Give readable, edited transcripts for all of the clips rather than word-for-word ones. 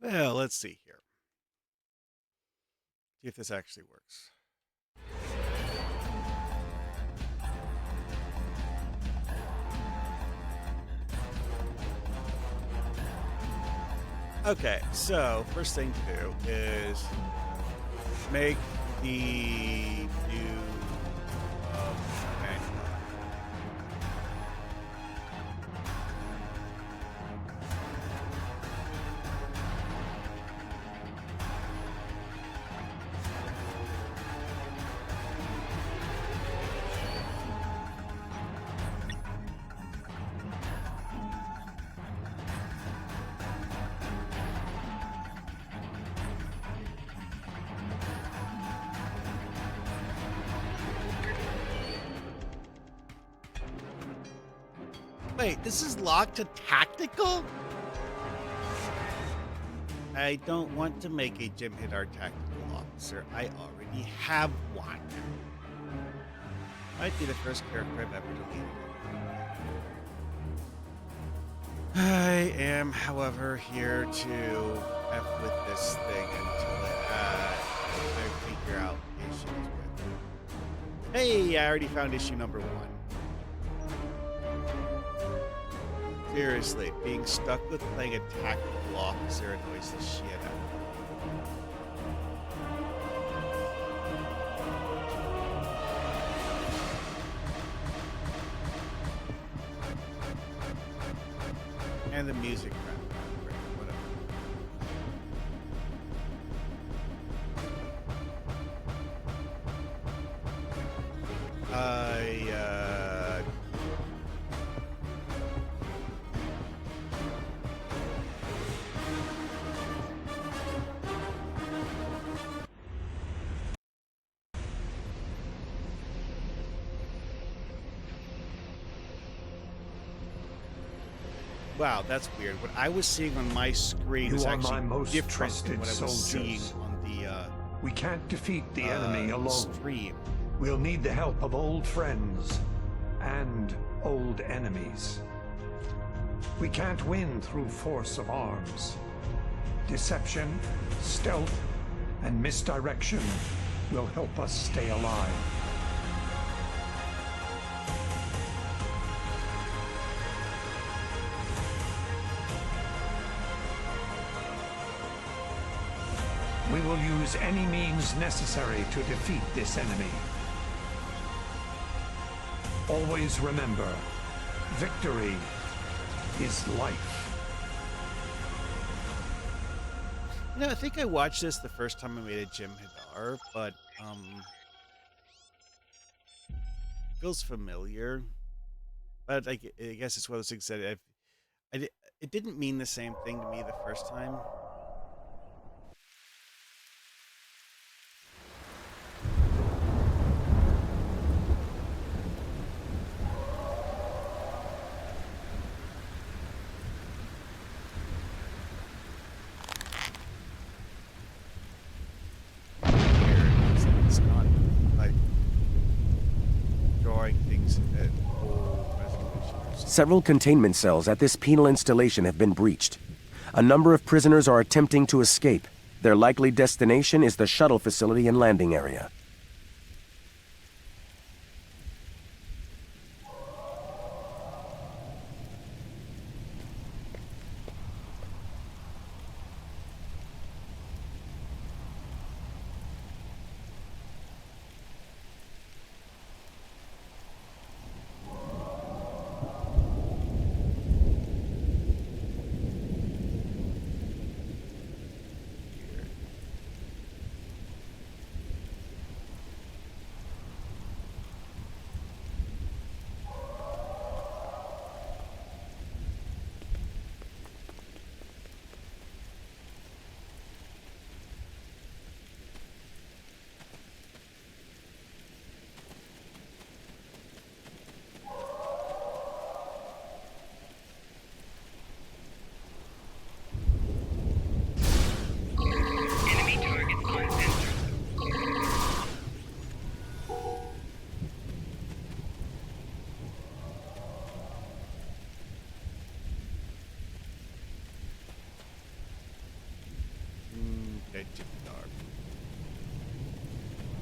Well, let's see here. See if this actually works. Okay, so first thing to do is make the new manual. Wait, this is locked to tactical? I don't want to make a Jem'hadar tactical officer. I already have one. Might be the first character I've ever deleted. I am, however, here to F with this thing until I figure out issues with it. Hey, I already found issue number 1. Seriously, being stuck with playing a tactical officer annoys the shit out of me. And the music crap, whatever. Wow, that's weird. What I was seeing on my screen is actually different than what I was seeing on the we can't defeat the enemy alone. Stream. We'll need the help of old friends and old enemies. We can't win through force of arms. Deception, stealth, and misdirection will help us stay alive. We will use any means necessary to defeat this enemy. Always remember, victory is life. You know, I think I watched this the first time I made a Jem'hadar, but feels familiar. But I guess it's one of those things that it didn't mean the same thing to me the first time. It's not like drawing things at full resolution. Several containment cells at this penal installation have been breached. A number of prisoners are attempting to escape. Their likely destination is the shuttle facility and landing area.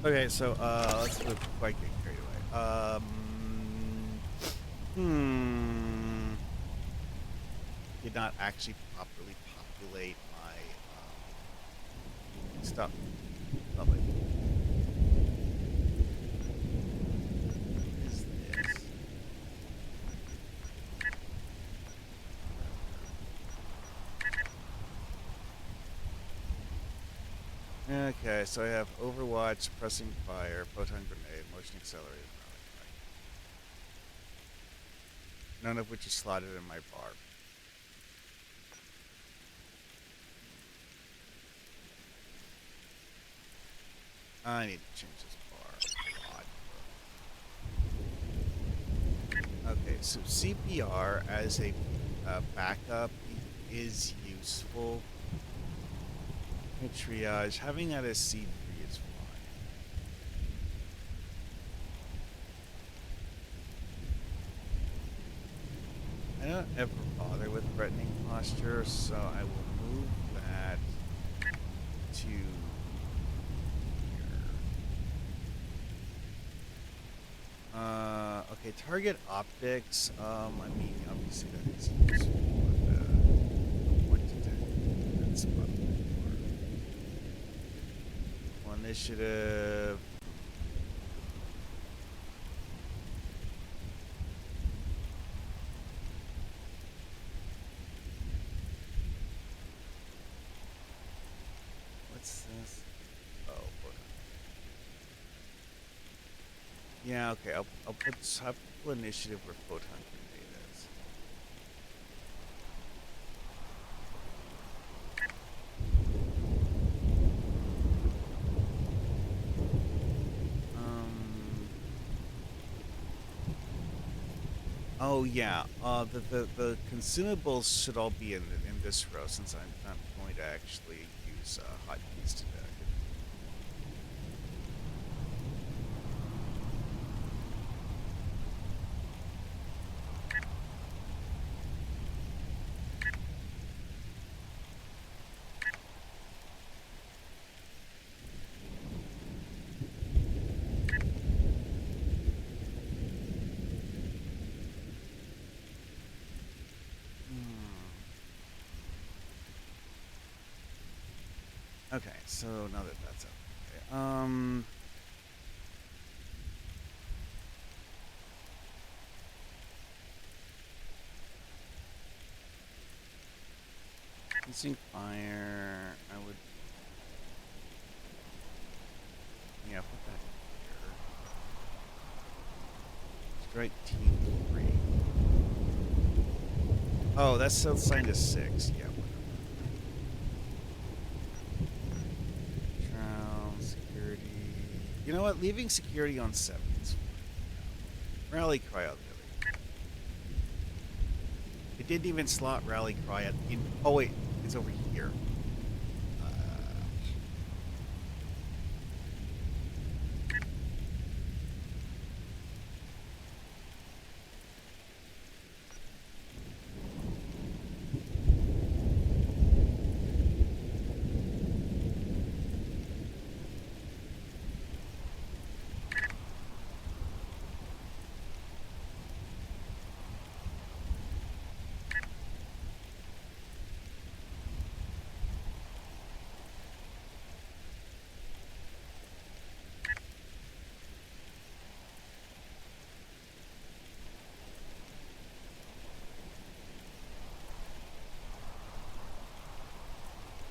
Okay, so let's move before I get carried away. Did not actually properly populate my stuff. Lovely. What is this? Okay, so I have Overwatch, Pressing Fire, Photon Grenade, Motion Accelerator, none of which is slotted in my bar. I need to change this bar a lot. Okay, so CPR as a backup is useful. Triage, having that as C3 is fine. I don't ever bother with threatening posture, so I will move that to here. Okay, target optics. I mean, obviously that is useful, but what to do? That's about initiative. What's this? Oh, hold on. Yeah, okay. I'll put initiative where photon grenade is. Oh yeah. The consumables should all be in this row since I'm not going to actually use hotkeys today. Okay, so now that that's up. Okay, using fire, I would, yeah, put that here. Strike team 3. Oh, that's still signed as 6. Yeah, whatever. Trial, security. You know what? Leaving security on 7 is fine. Rally cry on the other. It didn't even slot rally cry at in. Oh wait, it's over here.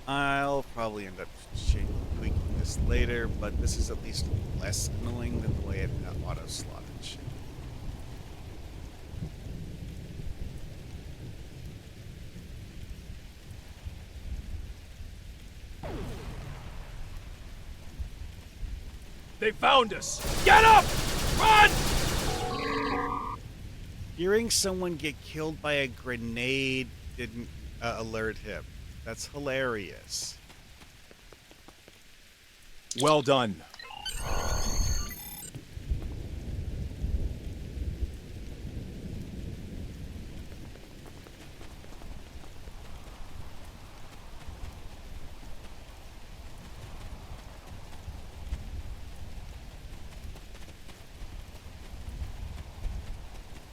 I'll probably end up tweaking this later, but this is at least less annoying than the way it auto-slotted shit. They found us! Get up! Run! Hearing someone get killed by a grenade didn't alert him. That's hilarious. Well done.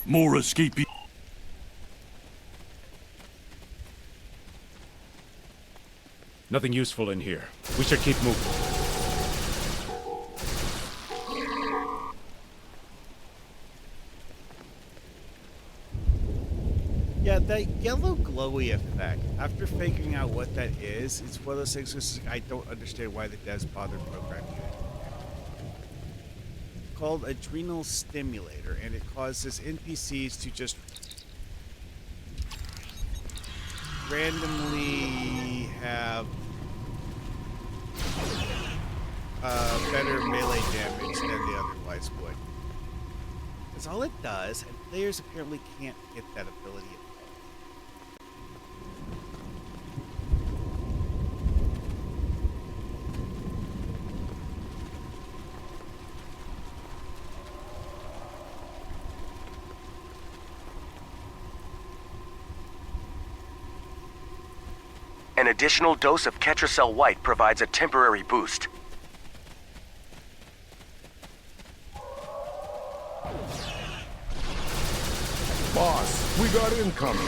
More escapee. Nothing useful in here. We should keep moving. Yeah, that yellow glowy effect, after figuring out what that is, it's one of those things which I don't understand why the devs bothered programming it. It's called Adrenal Stimulator, and it causes NPCs to just randomly have better melee damage than they otherwise would. That's all it does, and players apparently can't get that ability at all. An additional dose of Ketracel White provides a temporary boost. Boss, we got incoming.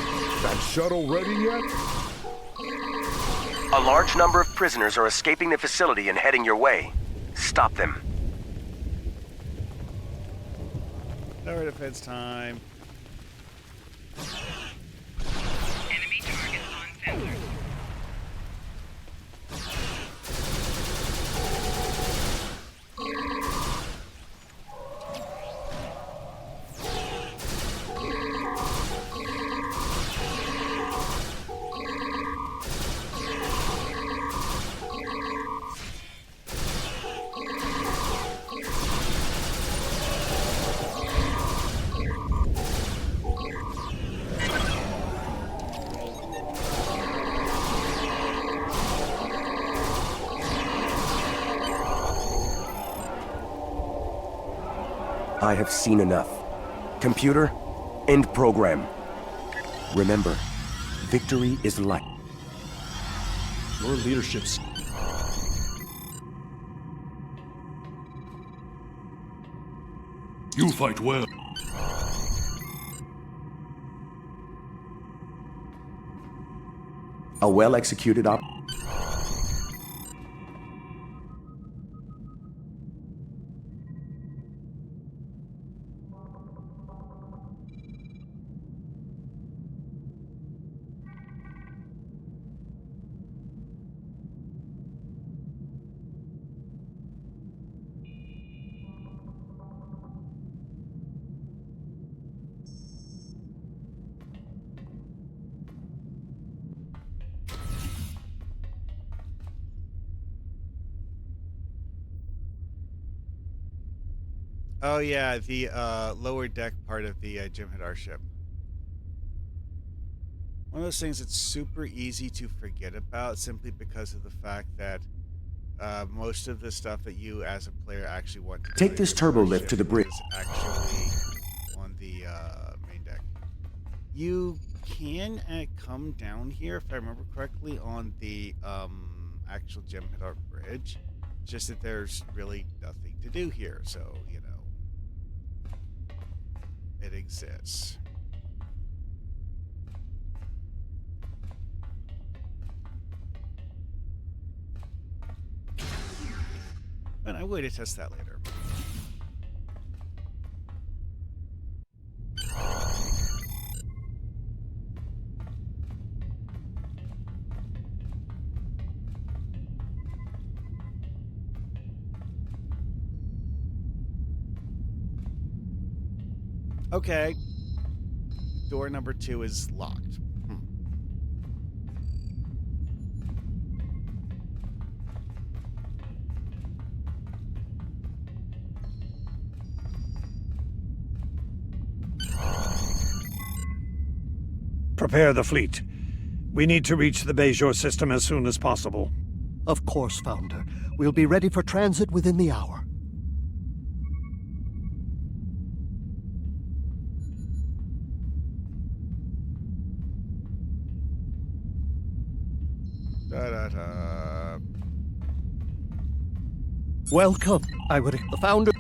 That shuttle ready yet? A large number of prisoners are escaping the facility and heading your way. Stop them. Tower defense time. Enemy targets on sensors. I have seen enough. Computer, end program. Remember, victory is light. Your leadership's... You fight well. A well-executed op... Oh yeah, the lower deck part of the Jem'hadar ship. One of those things that's super easy to forget about simply because of the fact that most of the stuff that you as a player actually want to do Take this turbo lift to the bridge. is actually on the main deck. You can come down here, if I remember correctly, on the actual Jem'hadar bridge. It's just that there's really nothing to do here, so you know. It exists. But I would test that later. Okay. Door number 2 is locked. Prepare the fleet. We need to reach the Bejor system as soon as possible. Of course, Founder. We'll be ready for transit within the hour. Da-da-da. Welcome. The Founder...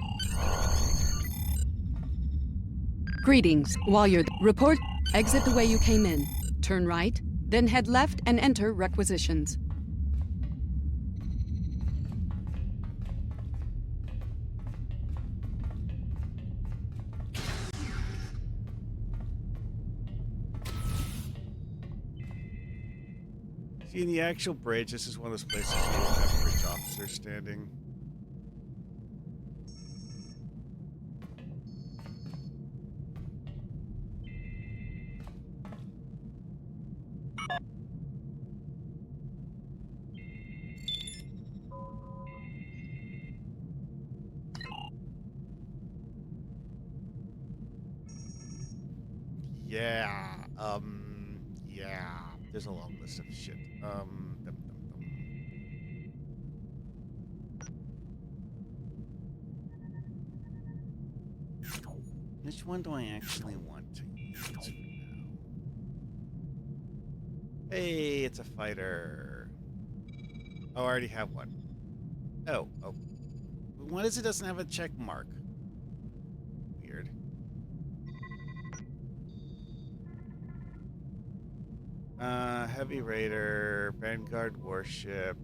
Greetings. While you're report, exit the way you came in. Turn right, then head left and enter requisitions. See, in the actual bridge, this is one of those places where you don't have bridge officers standing. Yeah, yeah. There's a long list of shit. Dum. Which one do I actually want to use for now? Hey, it's a fighter. Oh, I already have one. Oh. What is it doesn't have a check mark? Weird. Heavy Raider, Vanguard Warship.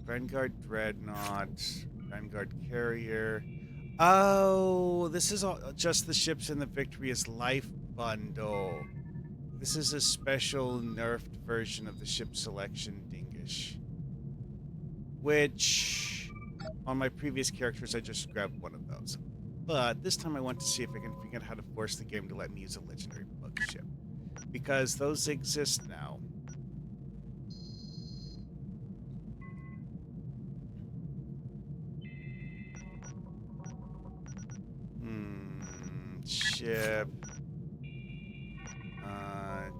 Vanguard Dreadnought, Vanguard Carrier. Oh, this is all, just the ships in the Victorious Life bundle. This is a special nerfed version of the ship selection dingish. Which, on my previous characters, I just grabbed one of those. But this time I want to see if I can figure out how to force the game to let me use a legendary bug ship. Because those exist now. Ship.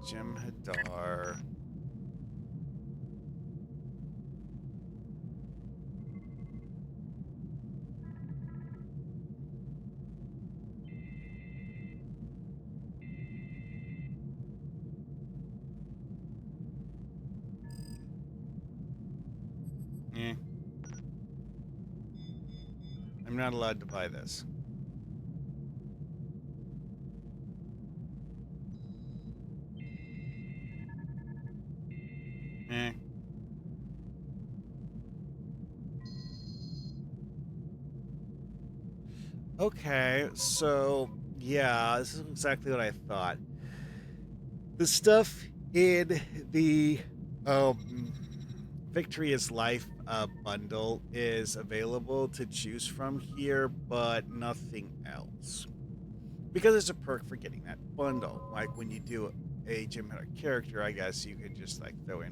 Jem'hadar. I'm not allowed to buy this. Okay, so yeah, this is exactly what I thought. The stuff in the Victory is Life bundle is available to choose from here, but nothing else. Because it's a perk for getting that bundle. Like when you do a Jem'hadar character, I guess you could just like throw in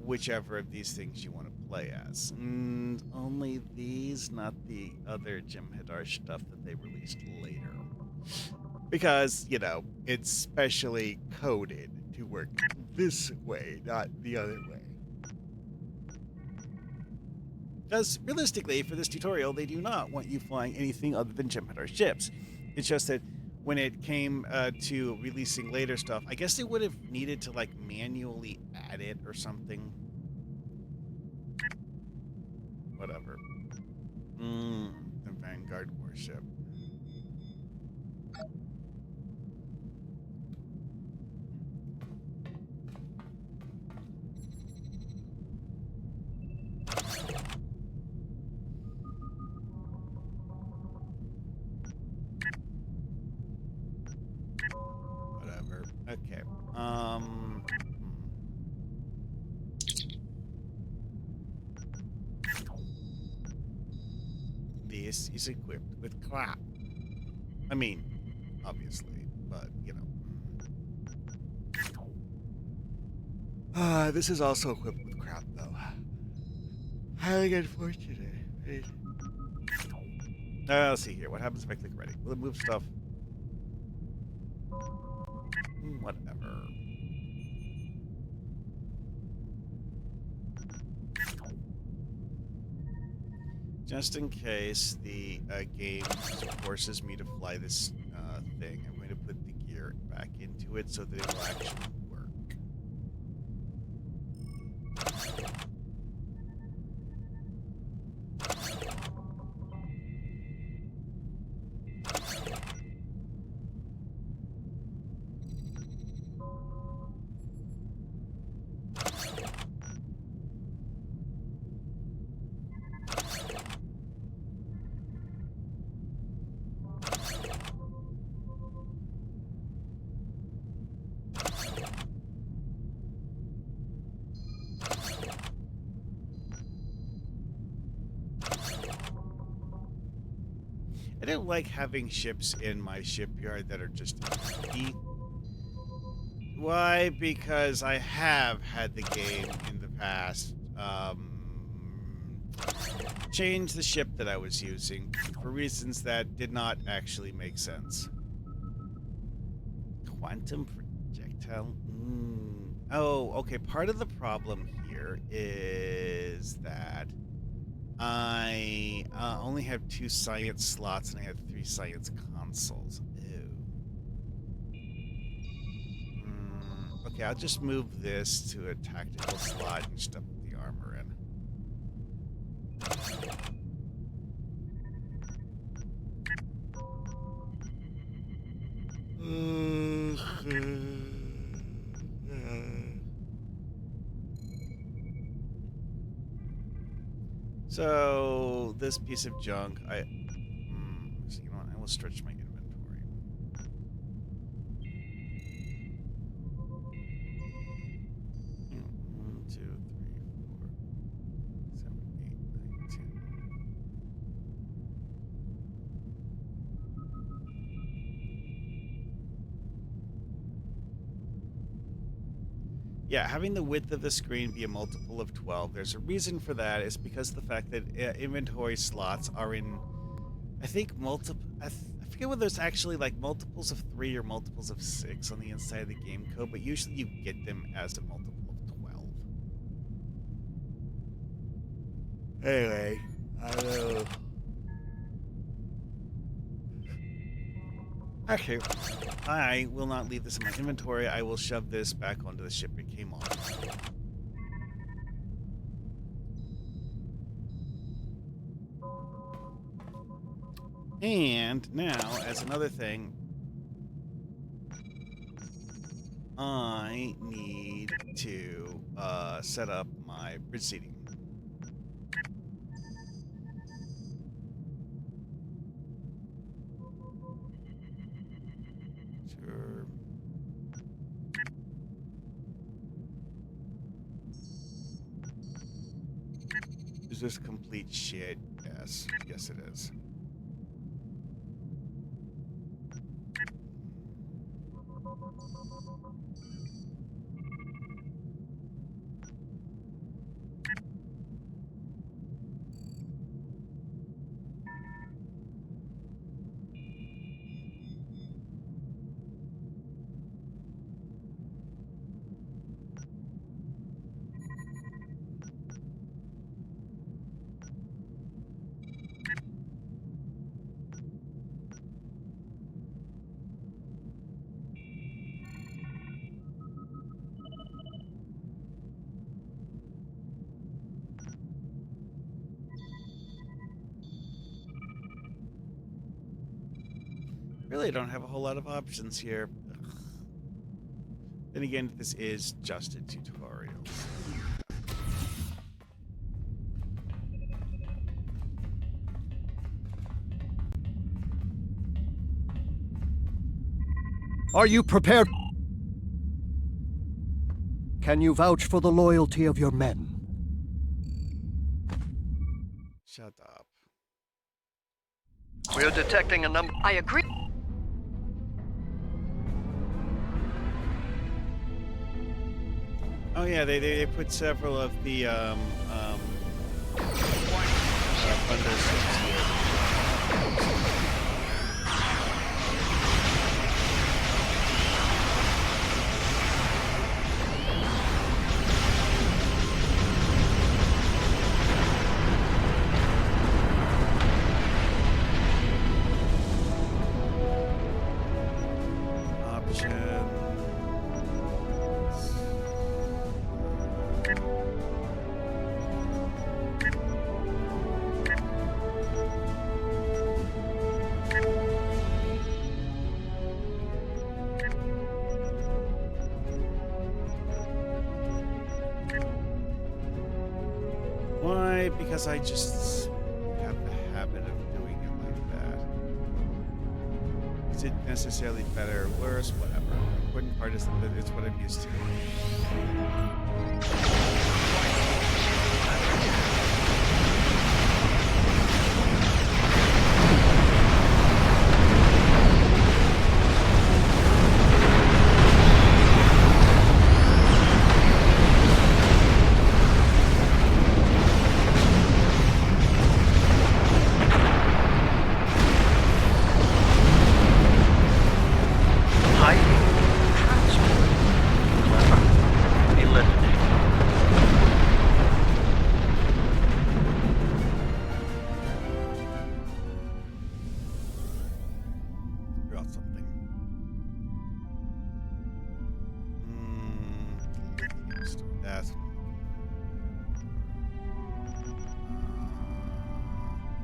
whichever of these things you want to play as. And only these, not the other Jem'hadar stuff that they released later. Because, you know, it's specially coded to work this way, not the other way. Because realistically, for this tutorial, they do not want you flying anything other than Jem'hadar ships. It's just that when it came to releasing later stuff, I guess they would have needed to like manually add it or something. Whatever. The Vanguard Warship. Whatever. Okay. This is equipped with crap. I mean, obviously, but you know. This is also equipped with crap, though. Highly unfortunate. Right? Let's see here. What happens if I click ready? Will it move stuff? Whatever. Just in case the game forces me to fly this thing, I'm going to put the gear back into it so that it will actually work. I don't like having ships in my shipyard that are just empty. Why? Because I have had the game in the past change the ship that I was using for reasons that did not actually make sense. Quantum projectile? Oh, okay. Part of the problem here is that I only have 2 science slots and I have 3 science consoles. Ew. Okay, I'll just move this to a tactical slot and stuff the armor in. So this piece of junk, so you know what? I will stretch my inventory. 1, 2, 3, 4, 7, 8, 9, 10. Yeah, having the width of the screen be a multiple of 12, there's a reason for that. It's because of the fact that inventory slots are in, I think, I forget whether it's actually like multiples of 3 or multiples of 6 on the inside of the game code, but usually you get them as a multiple of 12. Anyway, I will... Actually, I will not leave this in my inventory. I will shove this back onto the ship it came on. And now, as another thing, I need to set up my bridge seating. Sure. Is this complete shit? Yes. Yes, it is. Really don't have a whole lot of options here. Ugh. Then again, this is just a tutorial. Are you prepared? Can you vouch for the loyalty of your men? Shut up. We're detecting a number. I agree. Oh yeah, they put several of the bundle ships here. Why? Because I just have the habit of doing it like that. Is it necessarily better or worse? Whatever. The important part is that it's what I'm used to.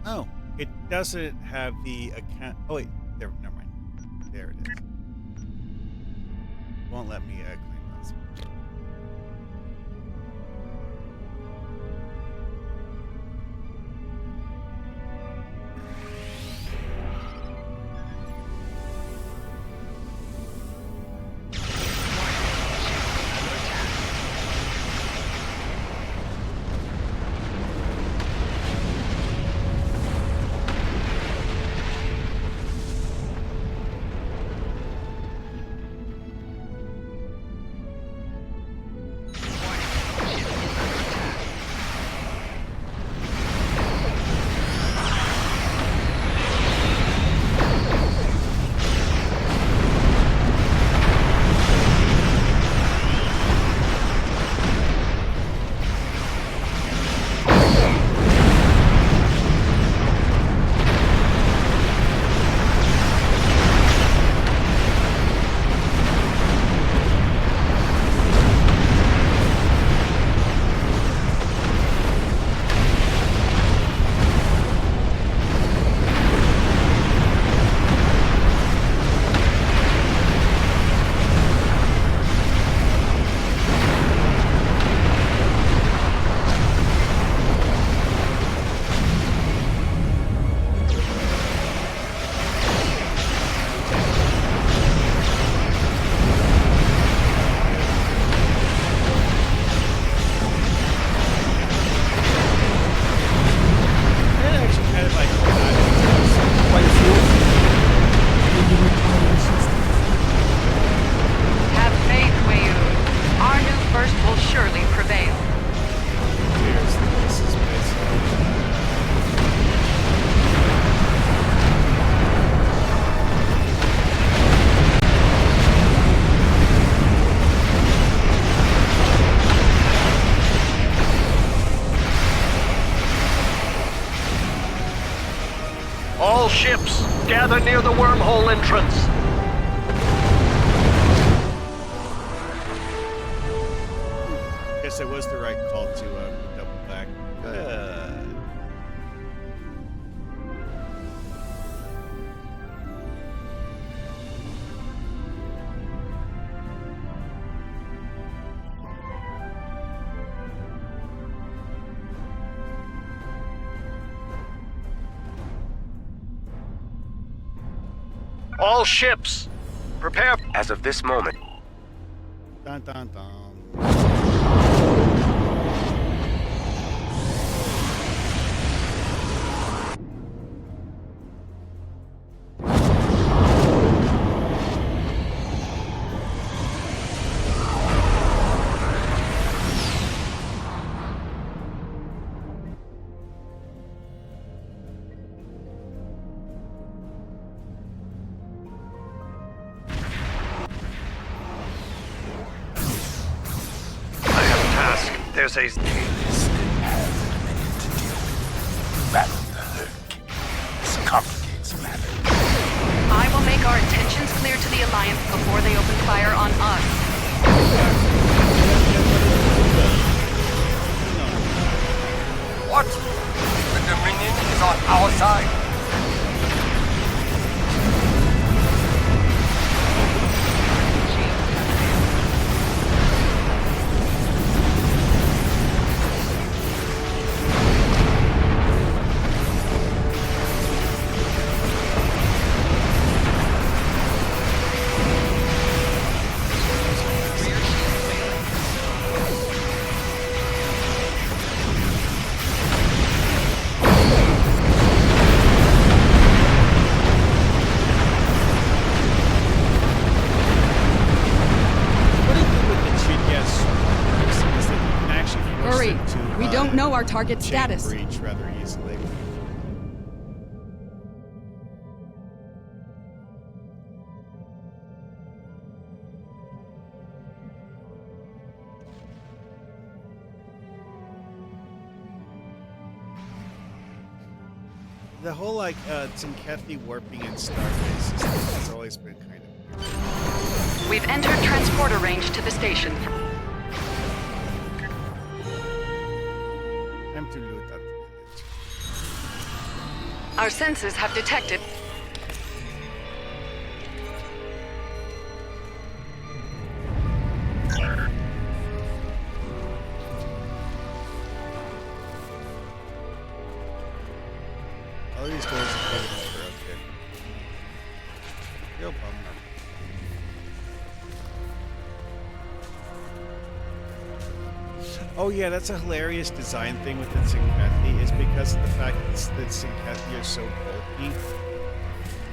Oh, it doesn't have the account. Oh wait, there. Never mind. There it is. Won't let me claim this. All ships, gather near the wormhole entrance. Guess it was the right call to double back. All ships, prepare. As of this moment, Dun dun dun. There's a... Battle the Lurk. This complicates matters. I will make our intentions clear to the Alliance before they open fire on us. What? The Dominion is on our side? We don't know our target status. Breach rather easily. The whole like Tsinkethi warping in Starbase has always been kind of. We've entered transporter range to the station. Time to loot that village. Our sensors have detected... All these doors are getting broken. Real bummer. Oh yeah, that's a hilarious design thing with the Tsinkethi, is because of the fact that Tsinkethi are so bulky.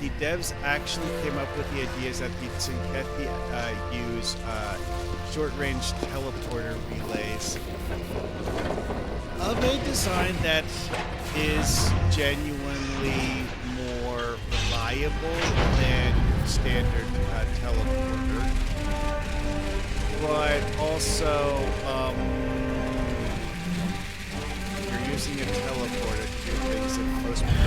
The devs actually came up with the ideas that the Tsinkethi use short-range teleporter relays of a design that is genuinely more reliable than standard teleporter, but also you're using a teleporter to do things that most people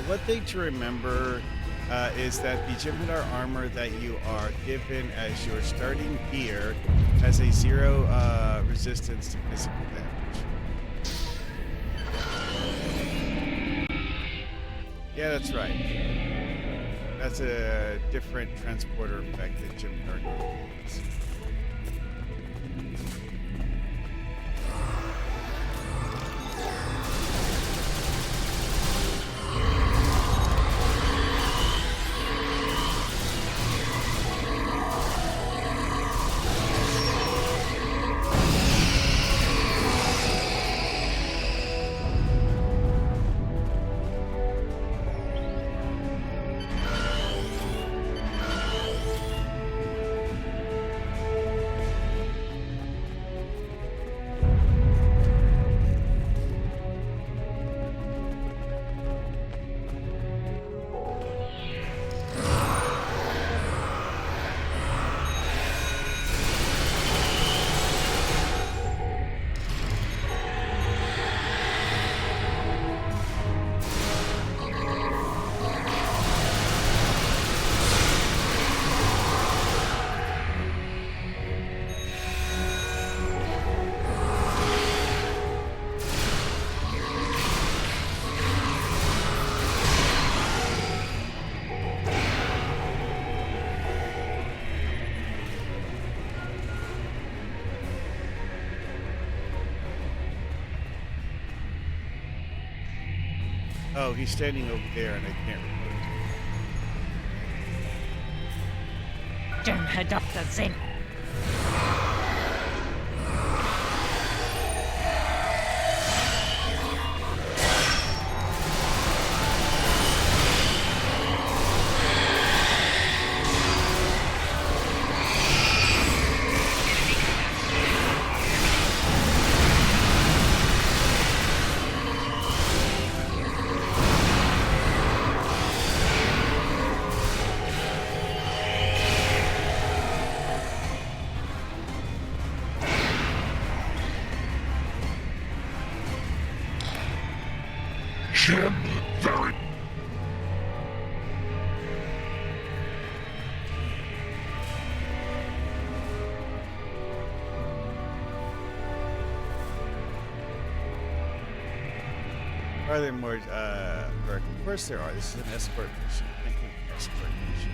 one thing to remember is that the Jem'hadar armor that you are given as your starting gear has a 0 resistance to physical damage. Yeah, that's right. That's a different transporter effect that Jem'hadar has. Oh, he's standing over there and I can't report. Jem'hadar Zen. Jem'hadar. Are there more, of course there are. This is an escort mission. I can't do an escort mission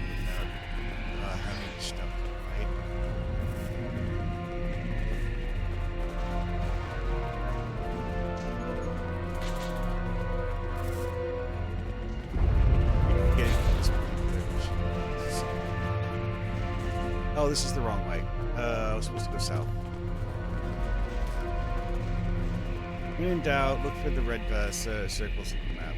without having stuff to fight. Oh, this is the wrong way. I was supposed to go south. When in doubt, look for the red circles in the map.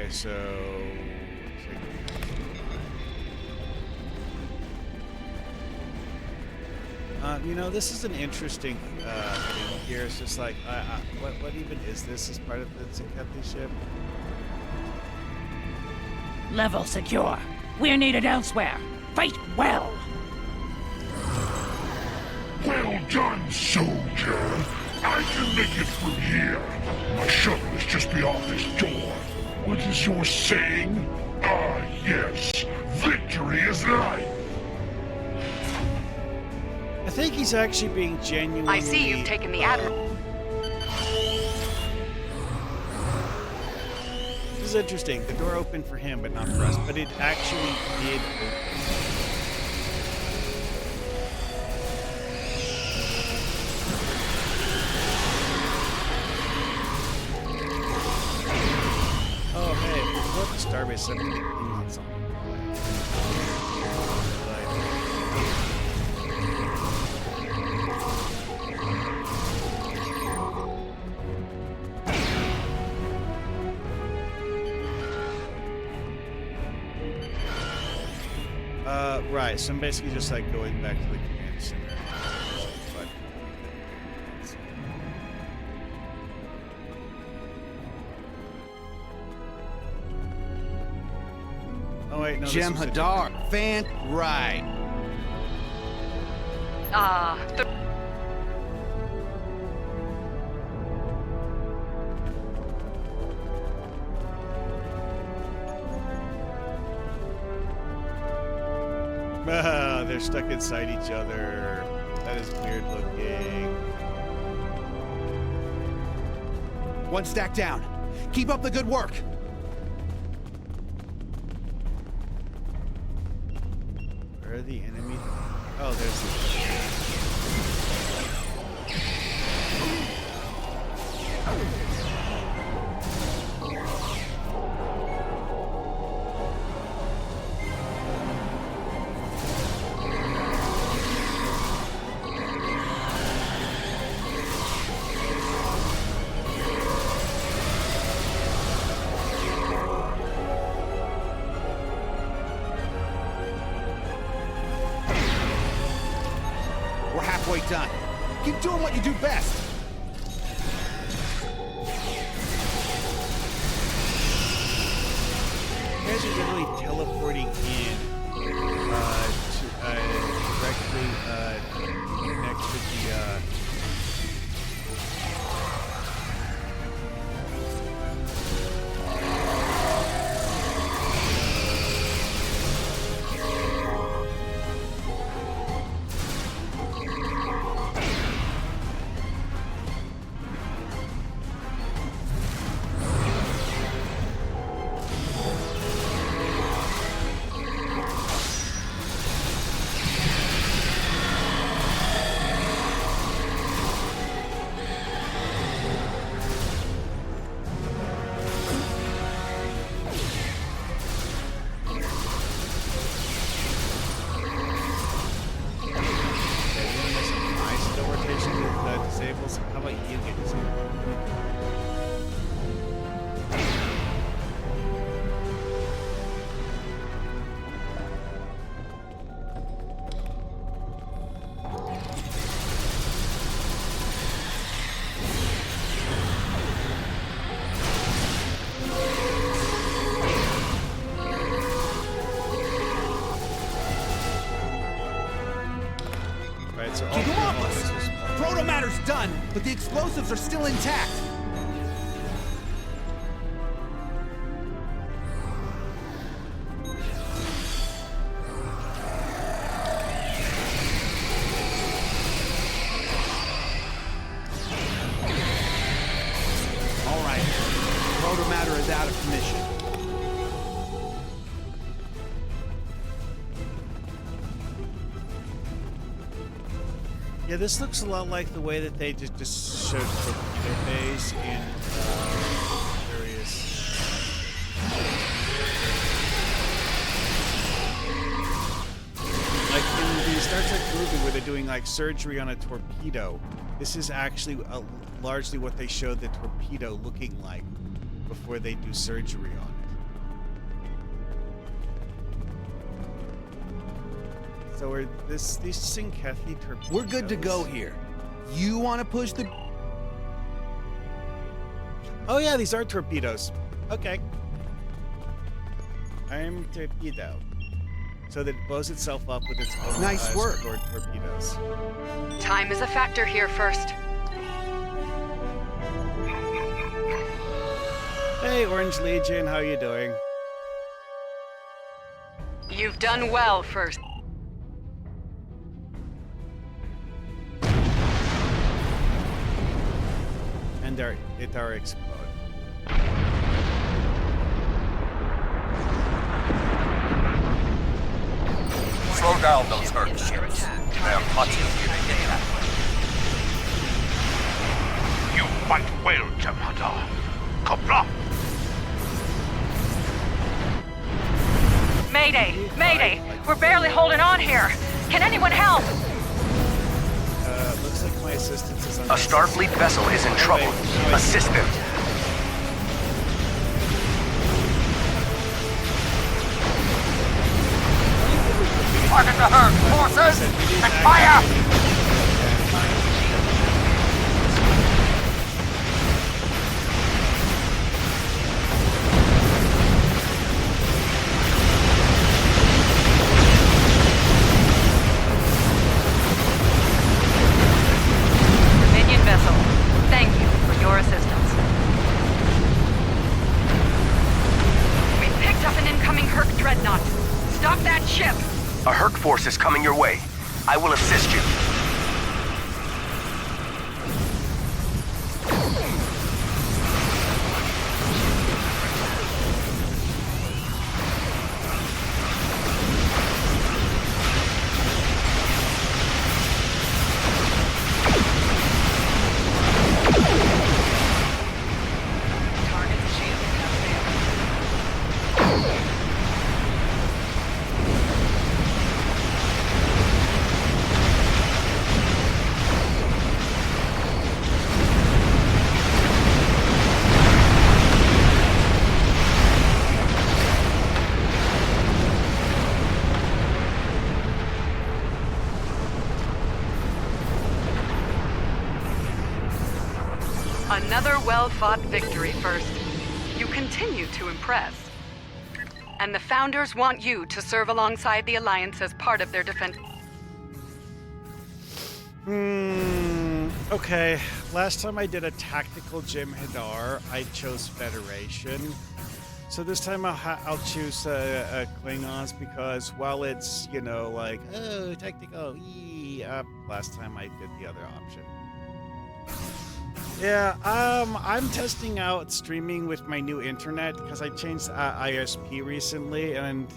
Okay, so you know, this is an interesting thing here. It's just like, what even is this as part of the Zaketli ship? Level secure. We're needed elsewhere. Fight well. Well done, soldier. I can make it through here. My shuttle is just beyond this door. What is your saying? Ah, yes. Victory is life. I think he's actually being genuinely... I see you've taken the Admiral. This is interesting. The door opened for him, but not for us. But it actually did open. Oh, hey, if we go to Starbase, I'm going to clean on something. Right, so I'm basically just like going back to the command center. But oh wait, no. Jem'hadar, right. They're stuck inside each other. That is weird looking. One stack down. Keep up the good work. Where are the enemies? Oh, there's the... Done. Keep doing what you do best. You guys are literally teleporting in directly next to the disables. How about you get disabled? Right, so all Proto-matter's done, but the explosives are still intact. All right, proto-matter is out of commission. Yeah, this looks a lot like the way that they just showed torpedo bays in various. Like in the Star Trek movie where they're doing like surgery on a torpedo. This is actually largely what they showed the torpedo looking like before they do surgery on it. So are these Synkethi torpedoes? We're good to go here. You want to push the... Oh yeah, these are torpedoes. Okay. I'm torpedo. So that it blows itself up with its own Nice work. stored torpedoes. Time is a factor here first. Hey, Orange Legion, how you doing? You've done well first. And it are explode. Slow down those hurt ships. They're much easier to get at. You fight well, Jem'hadar. Kapla! Mayday! Mayday! We're barely holding on here. Can anyone help? Looks like my assistance is on. A Starfleet vessel is in trouble. Assist them. Target the herd, forces, and fire! Dominion vessel, thank you for your assistance. We picked up an incoming Herc dreadnought. Stop that ship! A Herc force is coming your way. I will assist you. Another well-fought victory first. You continue to impress. And the Founders want you to serve alongside the Alliance as part of their defense. Okay. Last time I did a tactical Jem'hadar, I chose Federation. So this time I'll choose Klingons because while it's, you know, like, oh, tactical, last time I did the other option. Yeah, I'm testing out streaming with my new internet because I changed ISP recently, and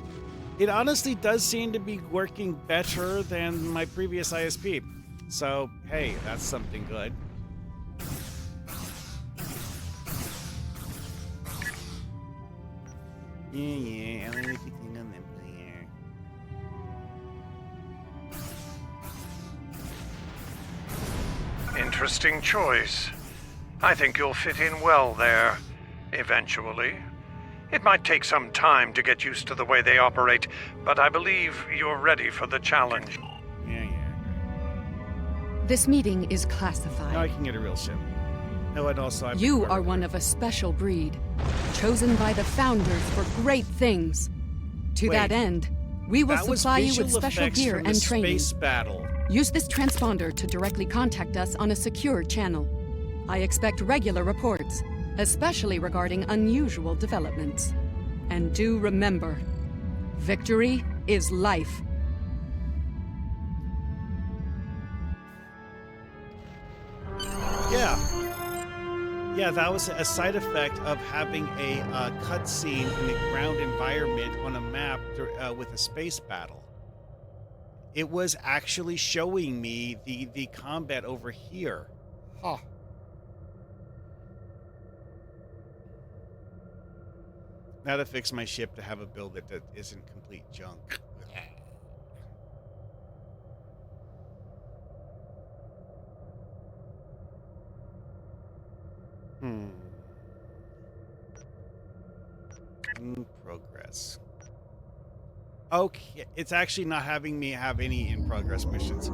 it honestly does seem to be working better than my previous ISP. So, hey, that's something good. Yeah, I like it on them player. Interesting choice. I think you'll fit in well there, eventually. It might take some time to get used to the way they operate, but I believe you're ready for the challenge. Yeah. This meeting is classified. Now I can get a real ship. No, and also I'm You are one of a special breed, chosen by the Founders for great things. To Wait, that end, we will that was supply you visual with special effects gear from the and training. space battle. Use this transponder to directly contact us on a secure channel. I expect regular reports, especially regarding unusual developments. And do remember, victory is life. Yeah, that was a side effect of having a cutscene in the ground environment on a map with a space battle. It was actually showing me the combat over here. Huh. Now to fix my ship to have a build that isn't complete junk. In progress. Okay, it's actually not having me have any in-progress missions.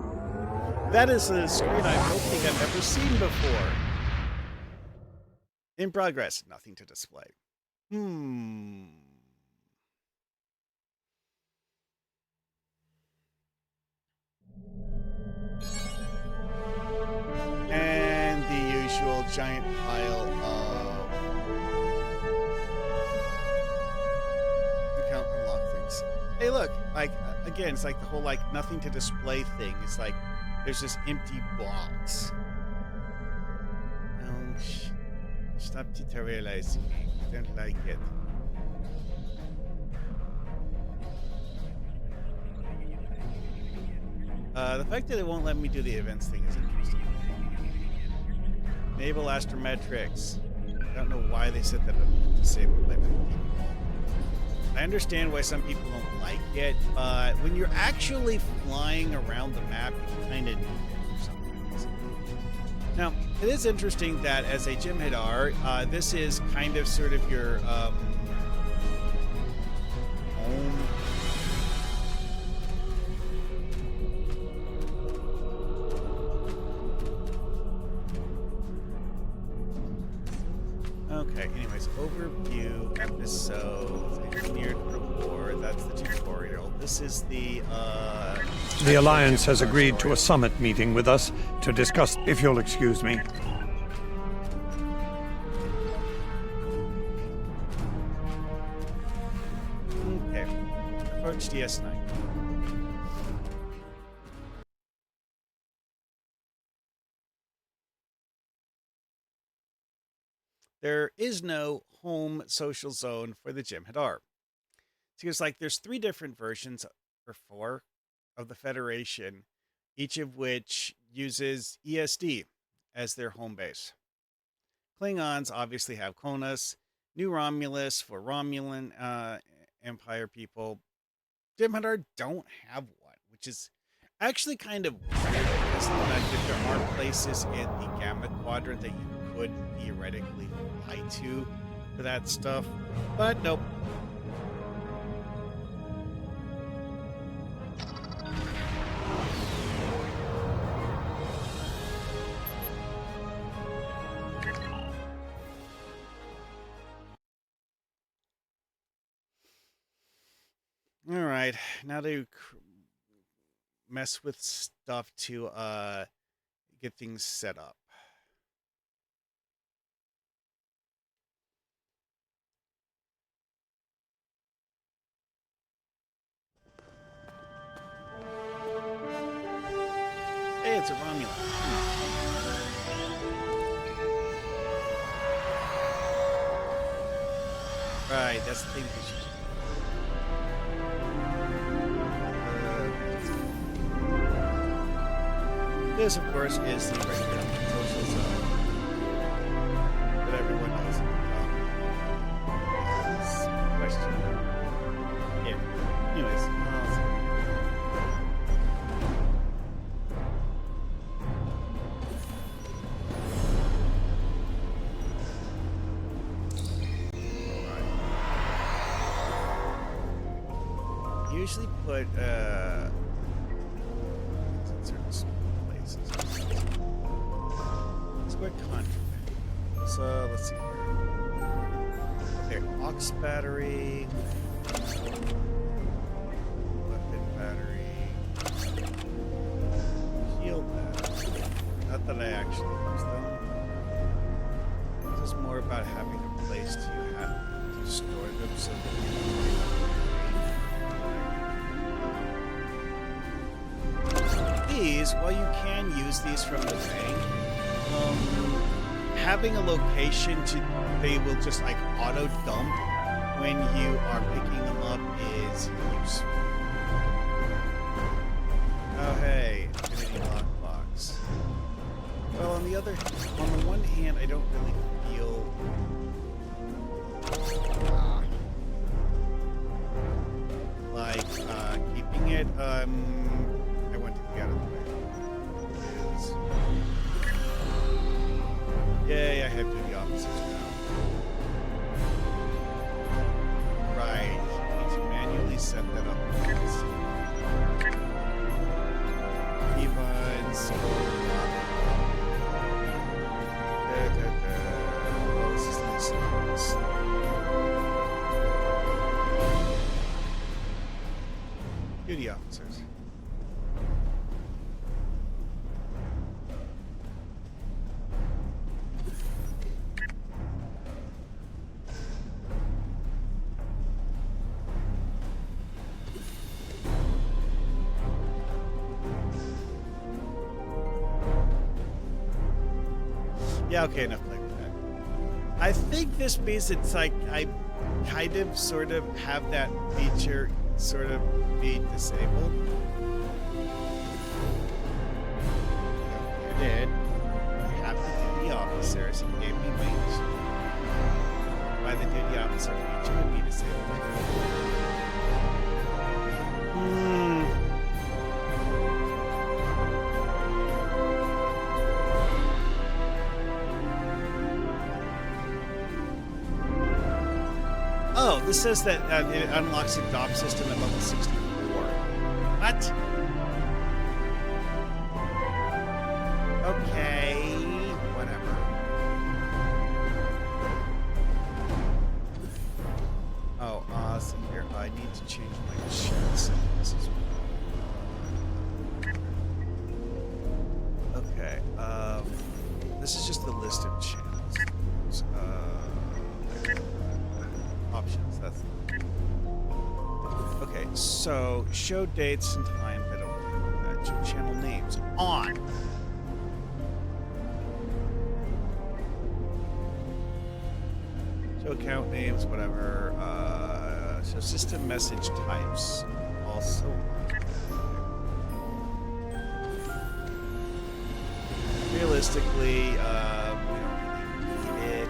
That is a screen I don't think I've ever seen before. In progress, nothing to display. And the usual giant pile of account unlock things. Hey, look, like, again, it's like the whole, like, nothing to display thing. It's like, there's this empty box. Oh, stop tutorializing me. I don't like it. The fact that it won't let me do the events thing is interesting. Enable astrometrics. I don't know why they said that disabled by many people. I understand why some people don't like it, but when you're actually flying around the map, you kind of need it sometimes. Now, it is interesting that as a Jem'hadar, this is kind of sort of your home. Okay, anyways, overview, episodes, engineered reward, that's the tutorial. This is the Alliance has agreed to a summit meeting with us to discuss, if you'll excuse me. Okay, approach DS9. There is no home social zone for the Jem'hadar. Seems like there's 3 different versions, or 4, of the Federation, each of which uses ESD as their home base. Klingons obviously have Konos, New Romulus for Romulan Empire people. Jem'hadar don't have one, which is actually kind of weird because the fact that there are places in the Gamma Quadrant that you could theoretically fly to for that stuff, but nope. All right, now to mess with stuff to get things set up. Hey, it's a Romulan. Right, that's the thing we should do. This, of course, is the regular social zone that everyone knows about. Question. Yeah. Anyways, usually put in certain places. Square contraband. So let's see here. Okay, aux battery, weapon battery, shield battery. Not that I actually use them. This is more about having a place to store them so that you these, while you can use these from the bank, having a location to they will just like auto dump when you are picking them up is useful. Oh hey, Infinity Lockbox. Well, on the one hand, I don't really feel like keeping it. I want to get out of the way. Yay, I have duty officers now. Right, you need to manually set that up. cares? Yeah, okay, enough playing with that. I think this means it's like I kind of sort of have that feature sort of be disabled. You did. You have the duty officers. He gave me wings. By the duty officer feature would be disabled. Oh, this says that it unlocks the dom system at level 64. What? Okay, whatever. Oh, so here, I need to change my chat settings as well. Okay, this is just the list of channels. Options, that's okay. So show dates and time. I don't care about that. Show channel names on. Show account names, whatever. So system message types also on. Realistically, we don't really need it.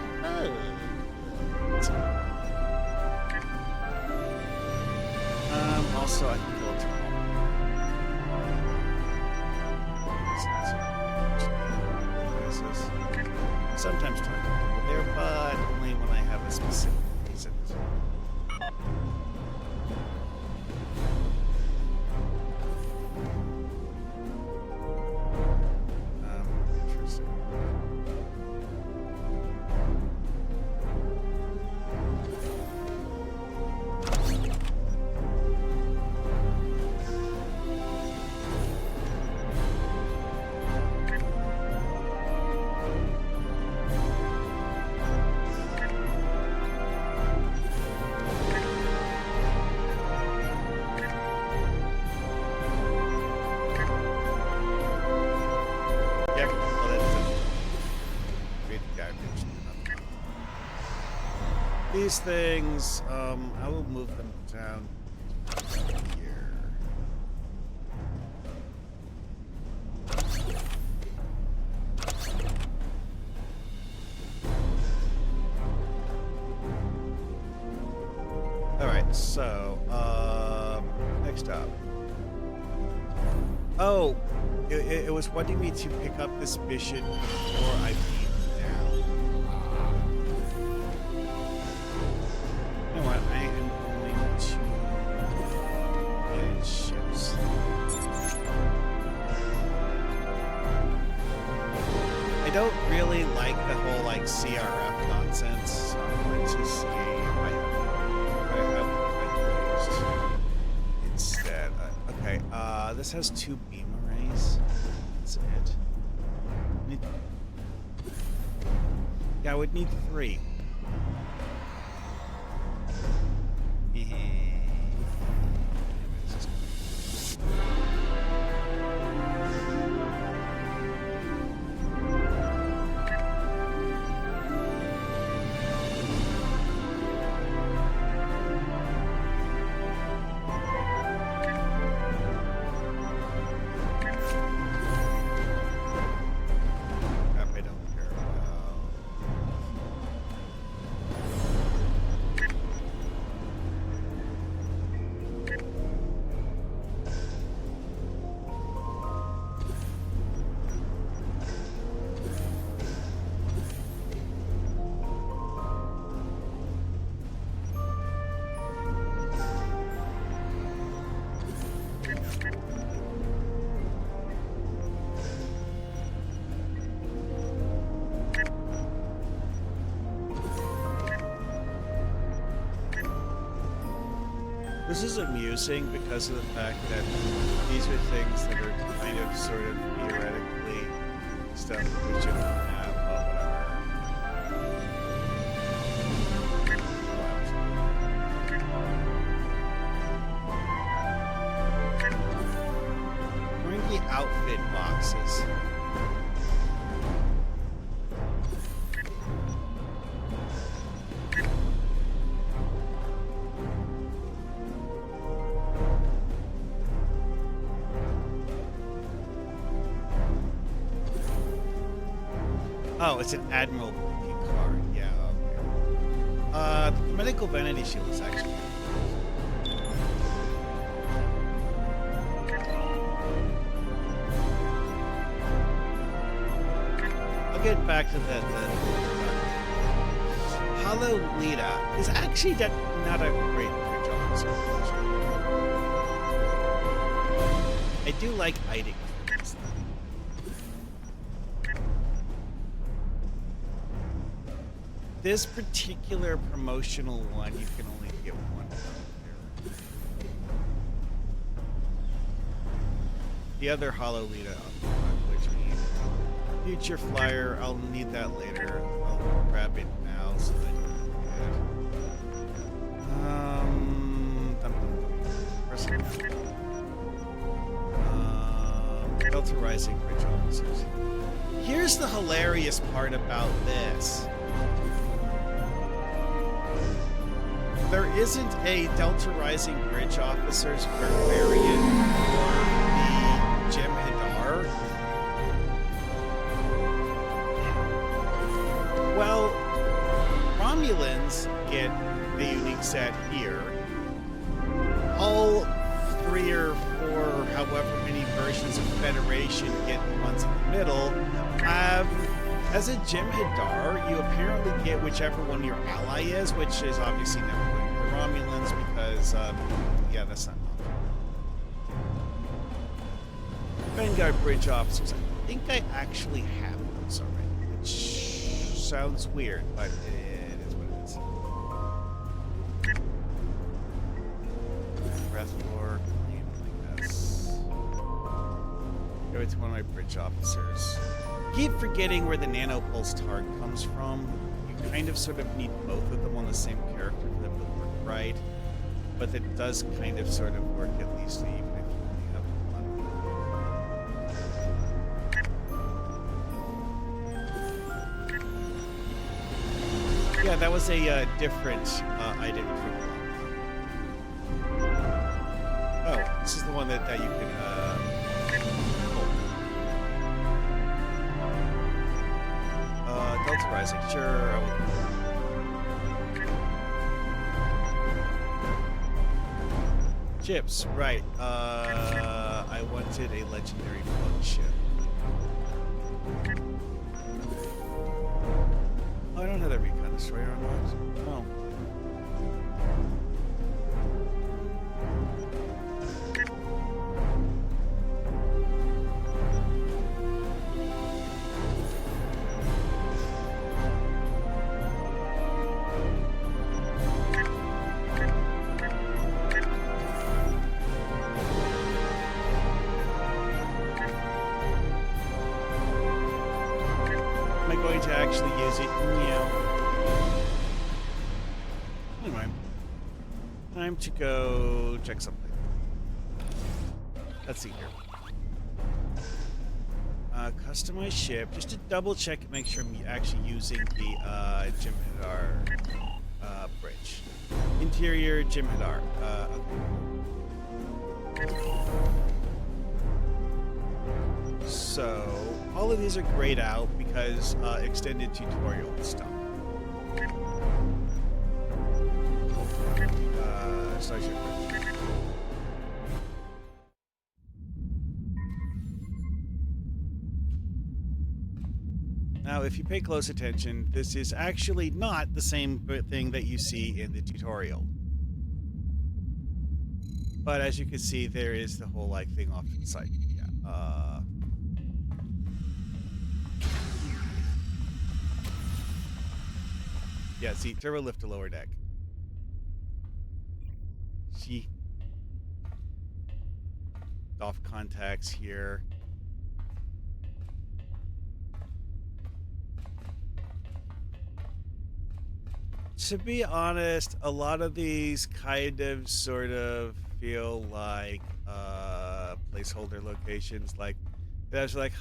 Also, I can go to sometimes talk to people there, but only when I have a specific reason. Interesting. These things, I will move them down here. All right, so next up. Oh, it was wanting me to pick up this mission before I beat down. You know what? I am going to get ships. I don't really like the whole like CRF nonsense, so I'm going to see what I have used instead. Okay, this has 2 beam arrays. That's it. Yeah, I would need 3. This is amusing because of the fact that these are things that are kind of sort of theoretically stuff that we shouldn't have, but whatever. Bring the outfit boxes. Oh, it's an Admiral booking card. Yeah, okay. The medical vanity shield is actually. I'll get back to that then. Halloween is actually not a great job. I do like hiding. This particular promotional one, you can only get one. The other Hollow Lita, which means Future Flyer, I'll need that later. I'll grab it now so that you can get it. Delta Rising Bridge Officers. Here's the hilarious part about this. There isn't a Delta Rising Bridge Officers variant for the Jem'hadar. Well, Romulans get the unique set here. All 3 or 4, however many versions of Federation get the ones in the middle. As a Jem'hadar, you apparently get whichever one your ally is, which is obviously never good for the Romulans because, yeah, that's not Vanguard Bridge Officers. I think I actually have those already, which sounds weird, but it is what it is. Breath Lore, claim, I guess. Go to one of my Bridge Officers. Keep forgetting where the nanopulse target comes from. You kind of sort of need both of them on the same character for them to work right, but it does kind of sort of work at least even if you only have one. Yeah, that was a different item. Oh, this is the one that you can Delta Rising, sure, I will. Ships, right. I wanted a legendary bug ship. Oh, I don't have that recon destroyer unlocked. Oh. To actually use it. Yeah. Anyway, time to go check something. Let's see here. Customize ship, just to double check and make sure I'm actually using the Jem'hadar bridge. Interior Jem'hadar. Okay. So all of these are grayed out because extended tutorial stuff. Starship. Now, if you pay close attention, this is actually not the same thing that you see in the tutorial. But as you can see, there is the whole like thing off to the side. Yeah. Yeah, see, turbo lift to lower deck. See, off contacts here. To be honest, a lot of these kind of sort of feel like placeholder locations. Like I was like,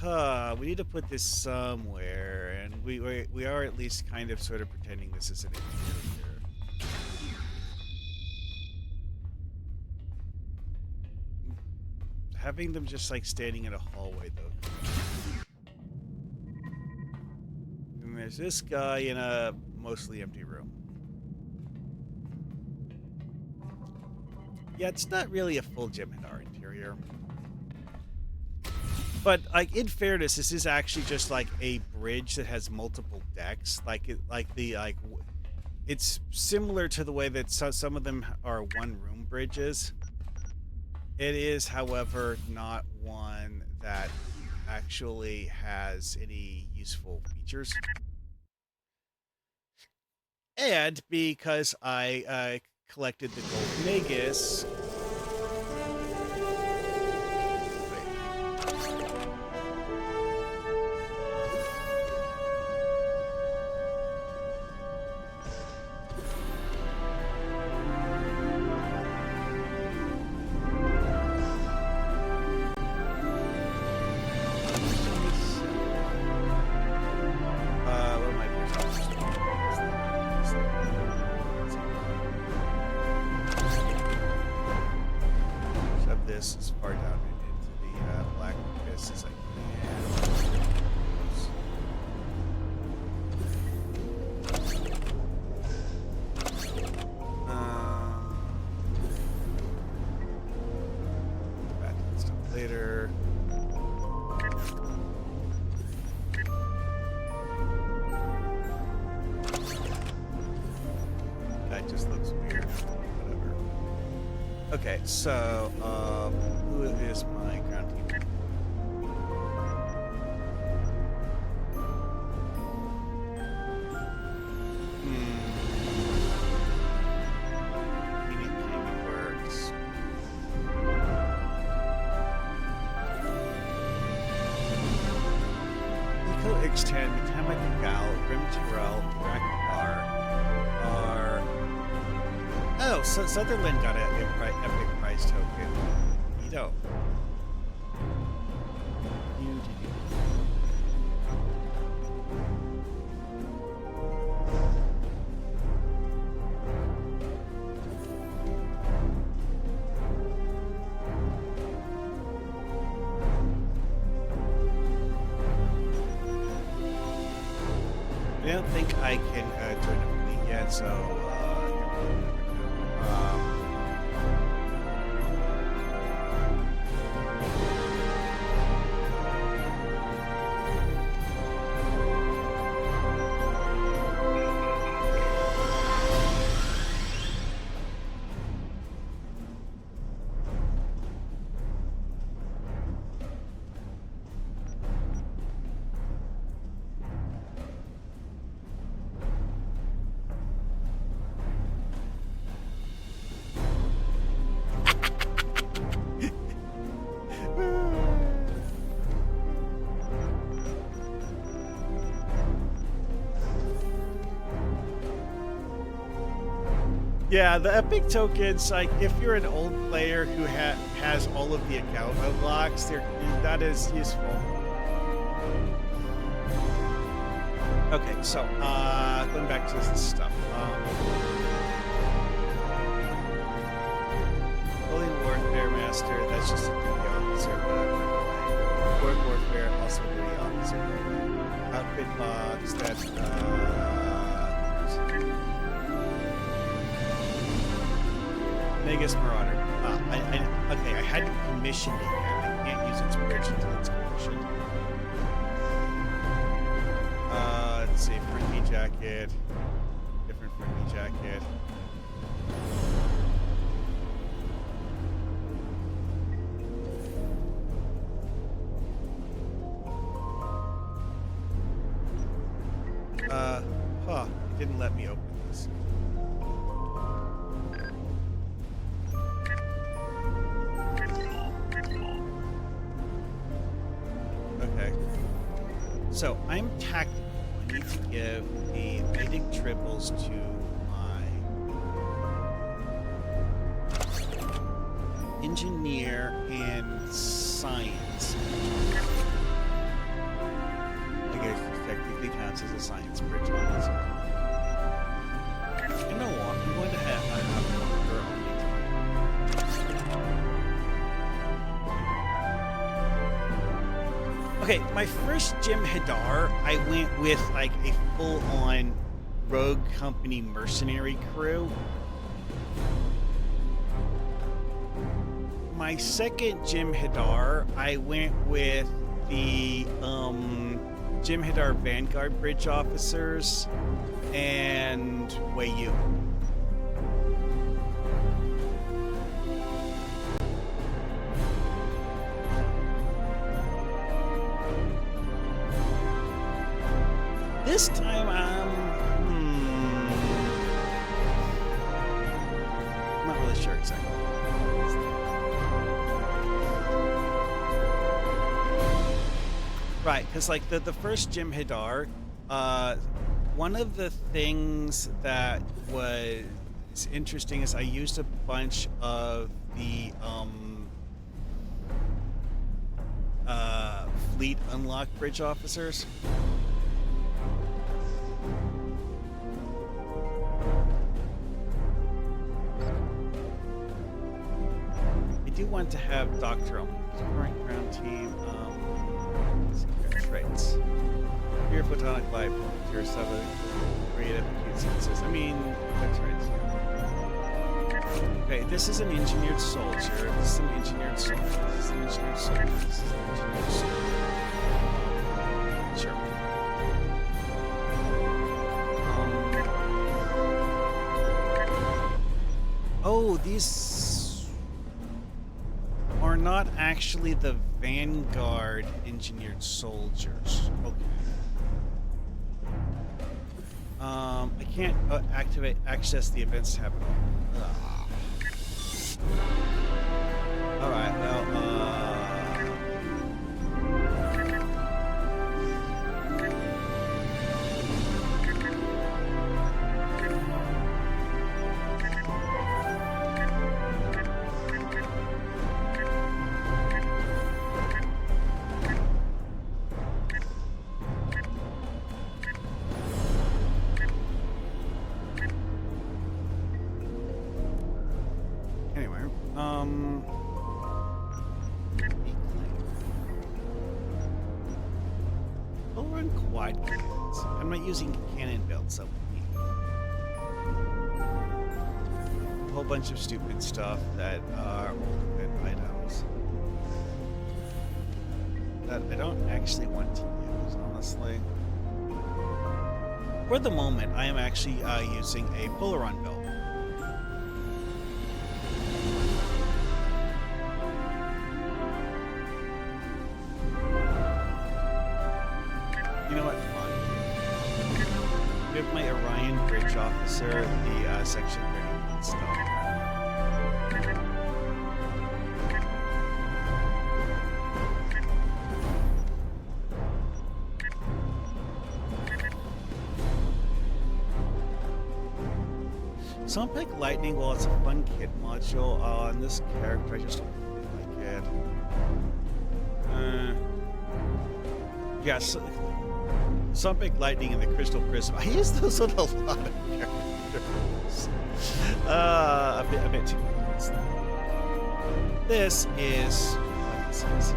we need to put this somewhere, and we are at least kind of sort of pretending this is an interior. Having them just like standing in a hallway though. And there's this guy in a mostly empty room. Yeah, it's not really a full Jem'hadar interior. But like in fairness, this is actually just like a bridge that has multiple decks. It's similar to the way that some of them are one-room bridges. It is, however, not one that actually has any useful features. And because I collected the gold Magus. As far down into the black abyss as I can. Back to that stuff later. That just looks weird. Whatever. Okay, so who is my ground team? Anything works. Eco X10, Matema Gal, Grim Terrell, Drakar are. Oh, so Sutherland got an epic prize token. You don't. I don't think I can join a fleet yet, so. Yeah, the epic tokens, like, if you're an old player who has all of the account unlocks, that is useful. Okay, so, going back to this stuff. Holy Warfare Master, that's just a duty officer, whatever. Court Warfare, also a duty officer. Outfit box, that's, Magus Marauder. Okay, I hadn't commissioned it yet. I can't use its bridge until it's commissioned. Let's see, Friendly Jacket. Different Friendly Jacket. It didn't let me open this. Okay. So I'm tactical. I need to give the Vedic triples to my engineer and science. I guess this technically counts as a science bridge officer. You know what? I'm going to have her only time. Okay, my first Jem'hadar, I went with like a full-on rogue company mercenary crew. My second Jem'hadar, I went with the Jem'hadar Vanguard Bridge officers and Wayu. This time, I'm not really sure exactly. Right, because like the first Jem'hadar, one of the things that was interesting is I used a bunch of the fleet unlock bridge officers. I do want to have Doctor on my current ground team. Traits. Your photonic life, tier 7, creative acute senses. I mean, that's right. Yeah. Okay, this is an engineered soldier. This is an engineered soldier. This is an engineered soldier. This is an engineered soldier. Sure. Oh, these are not actually the Vanguard engineered soldiers. Okay. I can't access the events tab at all. All right. Well, I'm not using cannon builds, so a whole bunch of stupid stuff that are old event items that I don't actually want to use, honestly. For the moment, I am actually using a Polaron build. You know what? Fine. Give my Orion Bridge officer the Section 31 stuff. Sunpick Lightning, well, it's a fun kit module on this character. I just don't really like it. Yeah, so, Sunpick Lightning and the Crystal Prism. I use those on a lot of characters. A bit too much. This is what this is.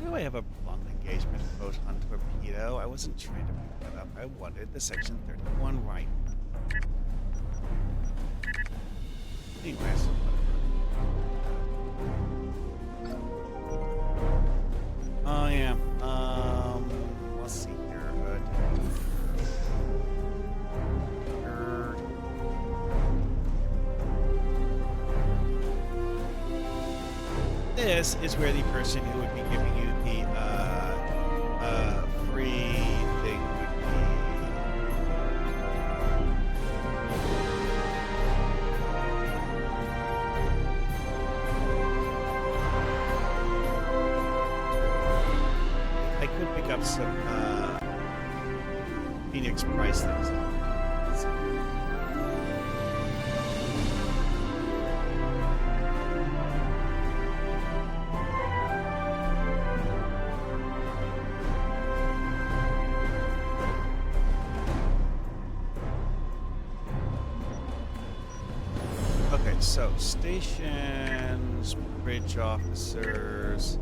I have a long engagement photon torpedo. I wasn't trying to pick that up. I wanted the Section 31 right. Anyways, oh yeah. Let's see here. this is where the person who would be giving you the free thing would be. I could pick up some Phoenix Price things. Okay, so stations, bridge officers.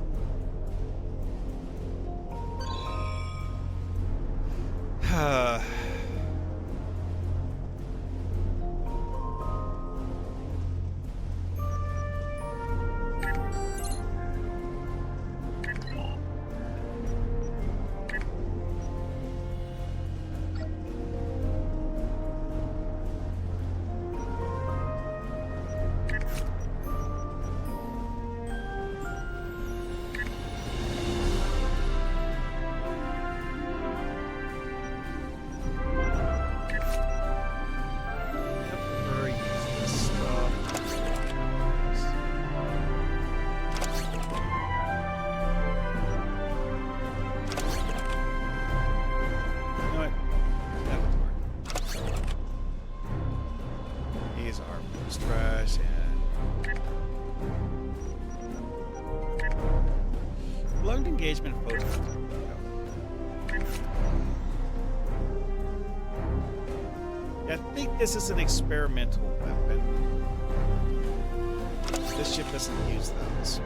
Trash and prolonged engagement photos. Yeah, I think this is an experimental weapon. This ship doesn't use those.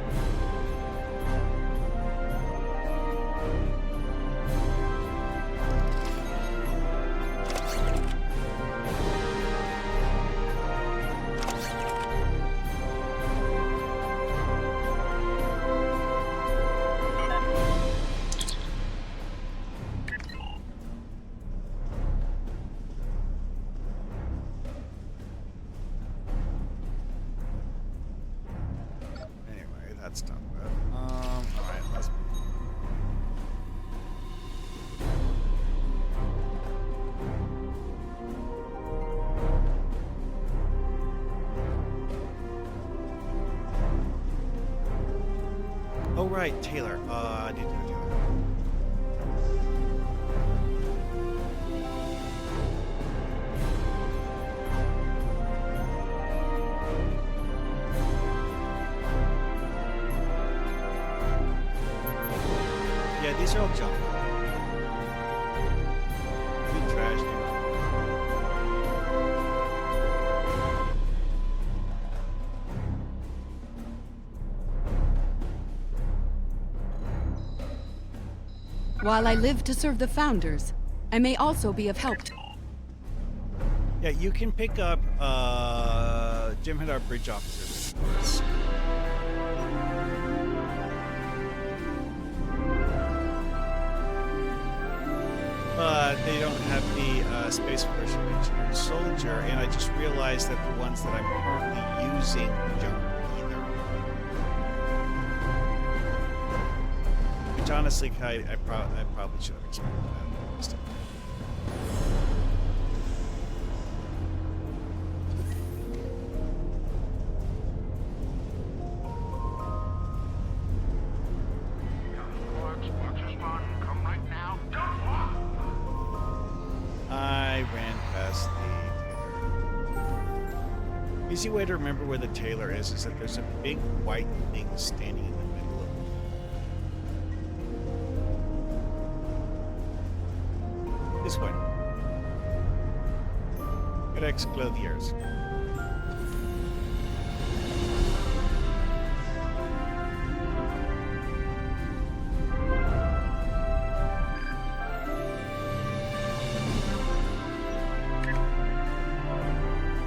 That's done with. Alright, let's... Oh, right, Taylor. I need to do Taylor. Yeah, these are all junk. Good trash, dude. While I live to serve the Founders, I may also be of help. Yeah, you can pick up Jem'hadar bridge officers. But they don't have the Space Force Engineer Soldier, and I just realized that the ones that I'm currently using don't either. Which honestly, I probably should have expected that. I ran past the Taylor. Easy way to remember where the Taylor is that there's a big white thing standing in the middle of it. This way. Codex Clothiers.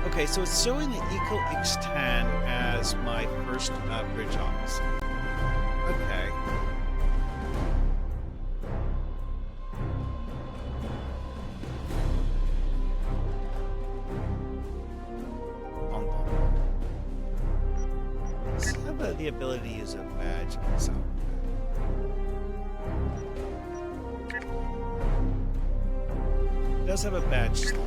Okay, so it's showing the Eco X10 as my first bridge officer. Okay. Let's have the ability to use a badge myself. It does have a badge slot.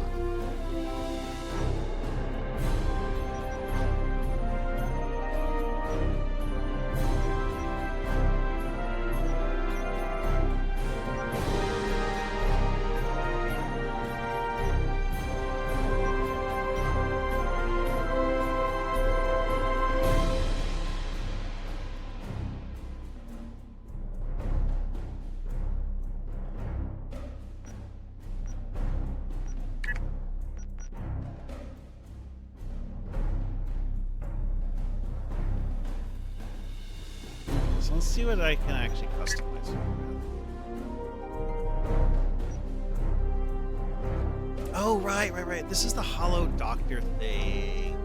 So let's see what I can actually customize. Oh, right. This is the Hollow Doctor thing.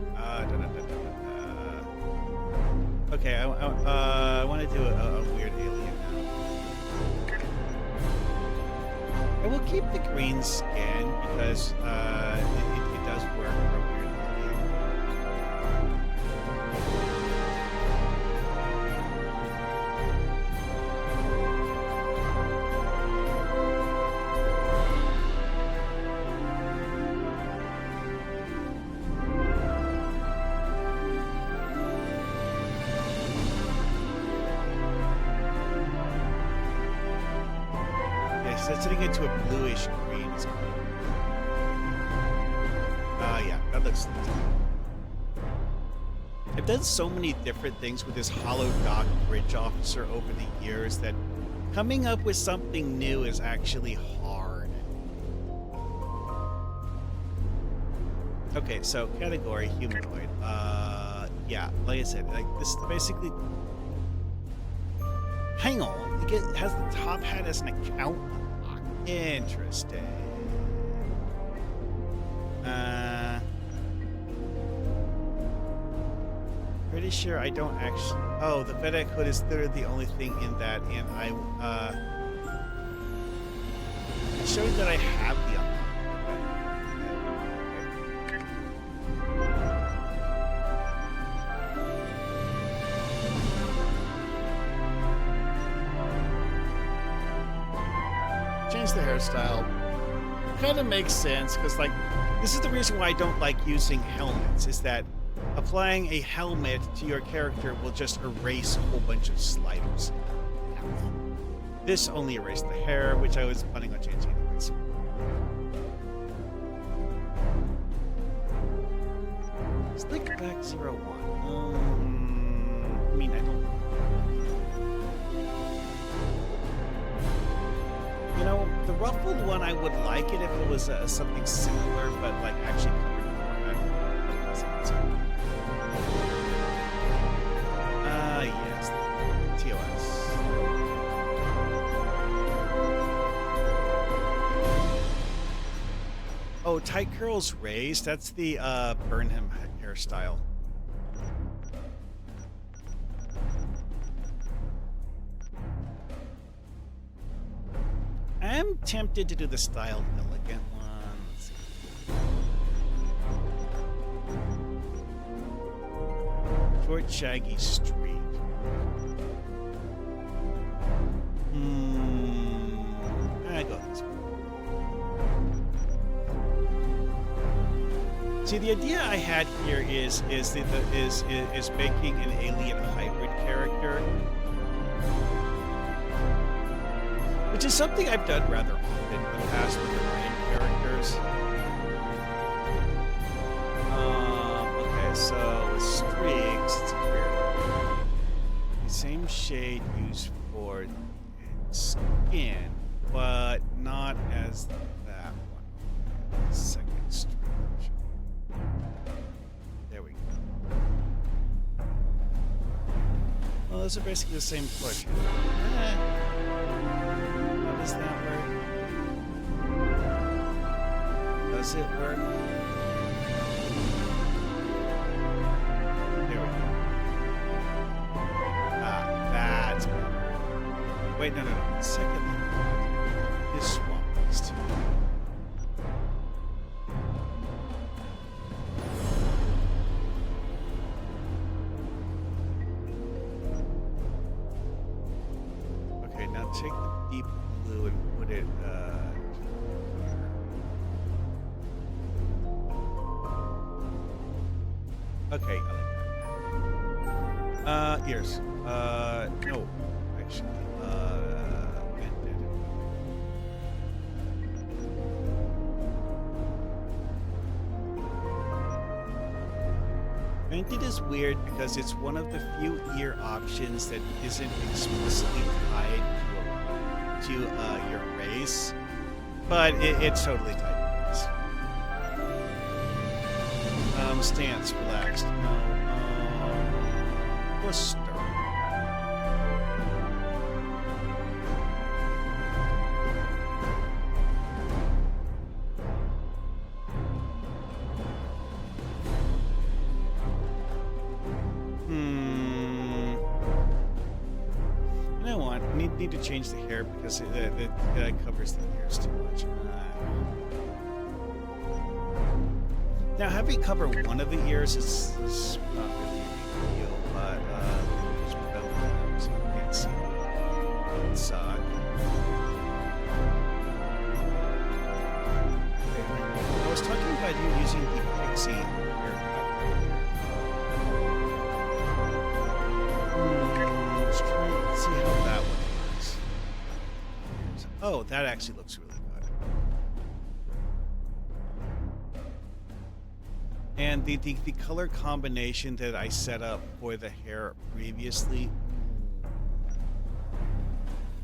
Okay, I want to do a weird alien now. I will keep the green skin because it does work for a weird alien. So it's turning into a bluish green. Yeah, that looks. I've done so many different things with this Hollow Dock Bridge Officer over the years that coming up with something new is actually hard. Okay, so category humanoid. Yeah, like I said, like this basically. Hang on, it has the top hat as an account. Interesting. Pretty sure I don't actually. Oh, the FedEx hood is literally the only thing in that, and it's showing that I have the change the hairstyle. Kind of makes sense because, like, this is the reason why I don't like using helmets. Is that applying a helmet to your character will just erase a whole bunch of sliders. This only erased the hair, which I was planning on changing anyways. Slick back 01. I mean, I don't. You know, the ruffled one, I would like it if it was something similar, but like actually covered more. Yes, TOS. Oh, tight curls raised. That's the Burnham hairstyle. I'm tempted to do the styled elegant one. Let's see. Short, shaggy street. I go this way. See, the idea I had here is making an alien hybrid character. Which is something I've done rather often in the past with the main characters. Okay, so with streaks, it's weird. The same shade used for skin, but not as that one. Second streak. There we go. Well, those are basically the same collection. Does that work? Does it work? There we go. That's better. Wait, no. Second, this swap these two. take the deep blue and put it here. Okay, I like that. Ears. No, actually, ended. Painted is weird because it's one of the few ear options that isn't explicitly tied to your race, but it's totally tied to race. Stance, relaxed. No. Blister. Need to change the hair because it covers the ears too much. Now, having cover one of the ears is not really a big deal, but there's metal there, so you can't see inside. I was talking about you using the pixie haircut. Let's try and see how that one. Oh, that actually looks really good. And the color combination that I set up for the hair previously,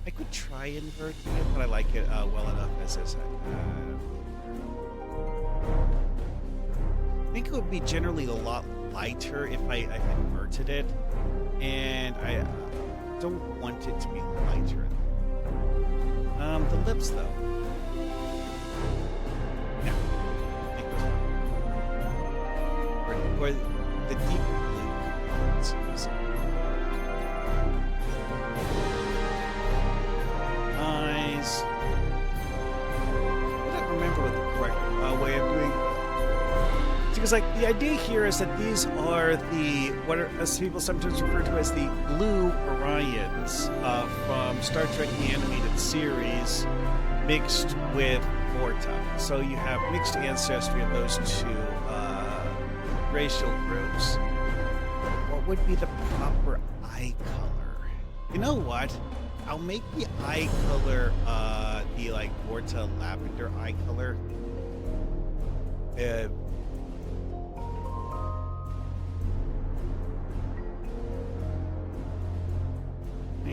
I could try inverting it, but I like it well enough as is. I think it would be generally a lot lighter if I inverted it, and I don't want it to be lighter. The lips, though. No. Or the deep blue. Let's use it. Eyes. I don't remember what the correct way of doing it. Because, like, the idea here is that these are what are, as people sometimes refer to as the Blue Orions from Star Trek the Animated Series mixed with Vorta. So you have mixed ancestry of those two racial groups. What would be the proper eye color? You know what? I'll make the eye color the, like, Vorta lavender eye color.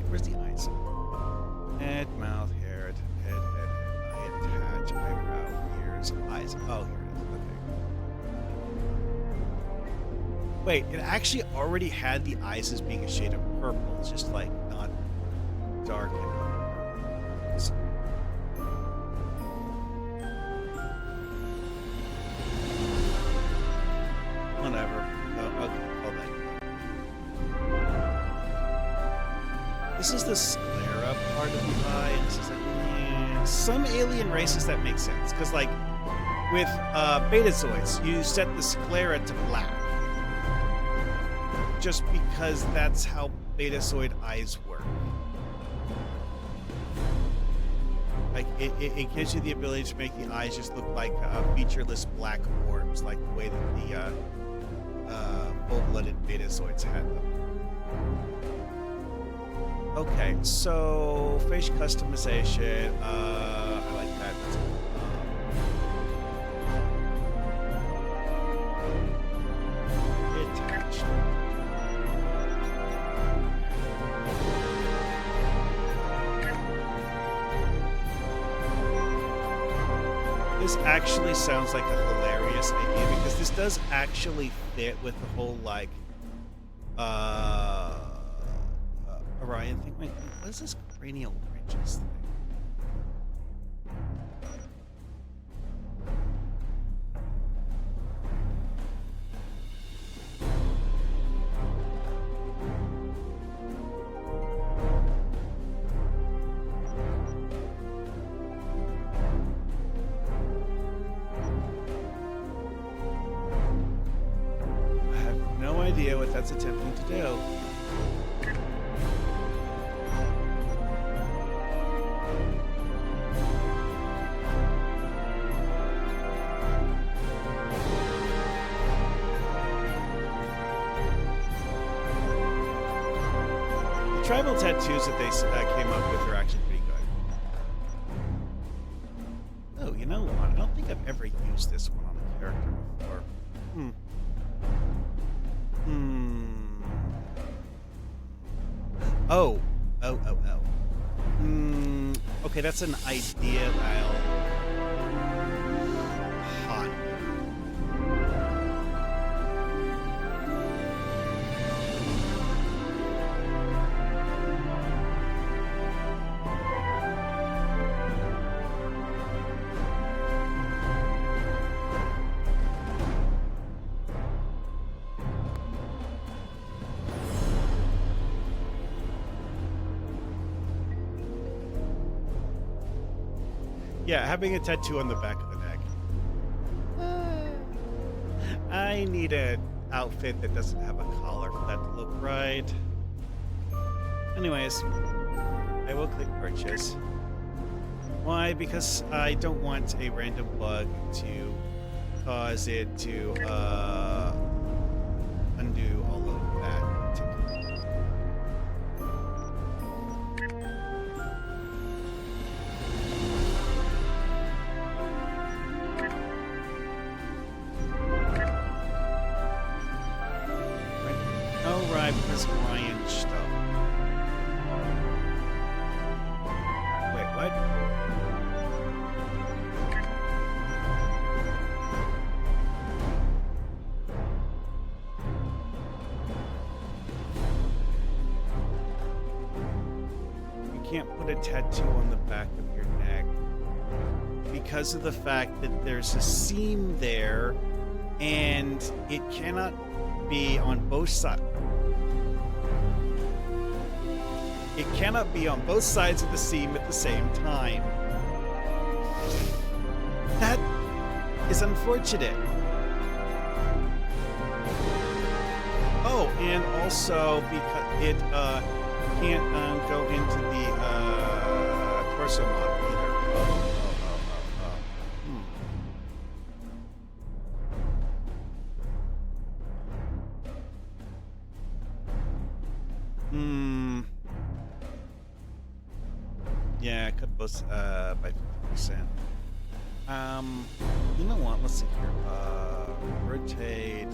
Where's the eyes? Head, mouth, hair, head, eye attach, eyebrow, ears, eyes. Oh, here it is. Okay. Wait, it actually already had the eyes as being a shade of purple. It's just like not dark enough. So. Whatever. Oh, okay. Hold that. This is the sclera part of the eye, and this is like, yeah. Some alien races that make sense, because like with betazoids, you set the sclera to black, just because that's how betazoid eyes work. Like it gives you the ability to make the eyes just look like featureless black orbs, like the way that the full-blooded betazoids had them. Okay, so face customization. I like that. Attached. This actually sounds like a hilarious idea because this does actually fit with the whole like Orion thing. Wait, what is this cranial ridges thing? I have no idea what that's attempting to do. tribal tattoos that they came up with are actually pretty good. Oh, you know what? I don't think I've ever used this one on a character before. Oh. Okay, that's an idea I'll... Hot. Yeah, having a tattoo on the back of the neck. I need an outfit that doesn't have a collar for that to look right. Anyways, I will click purchase. Why? Because I don't want a random bug to cause it to undo all of that. Because Ryan stuff. Wait, what? You can't put a tattoo on the back of your neck because of the fact that there's a seam there and it cannot be on both sides. It cannot be on both sides of the seam at the same time. That is unfortunate. Oh, and also because it can't go into the torso model either. Yeah, cut both by 50%. You know what? Let's see here. Rotate.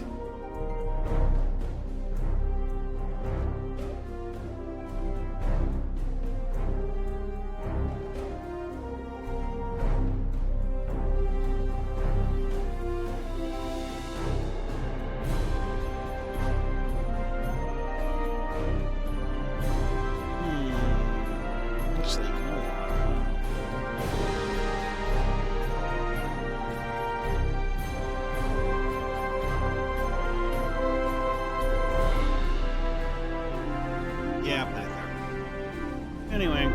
Anyway,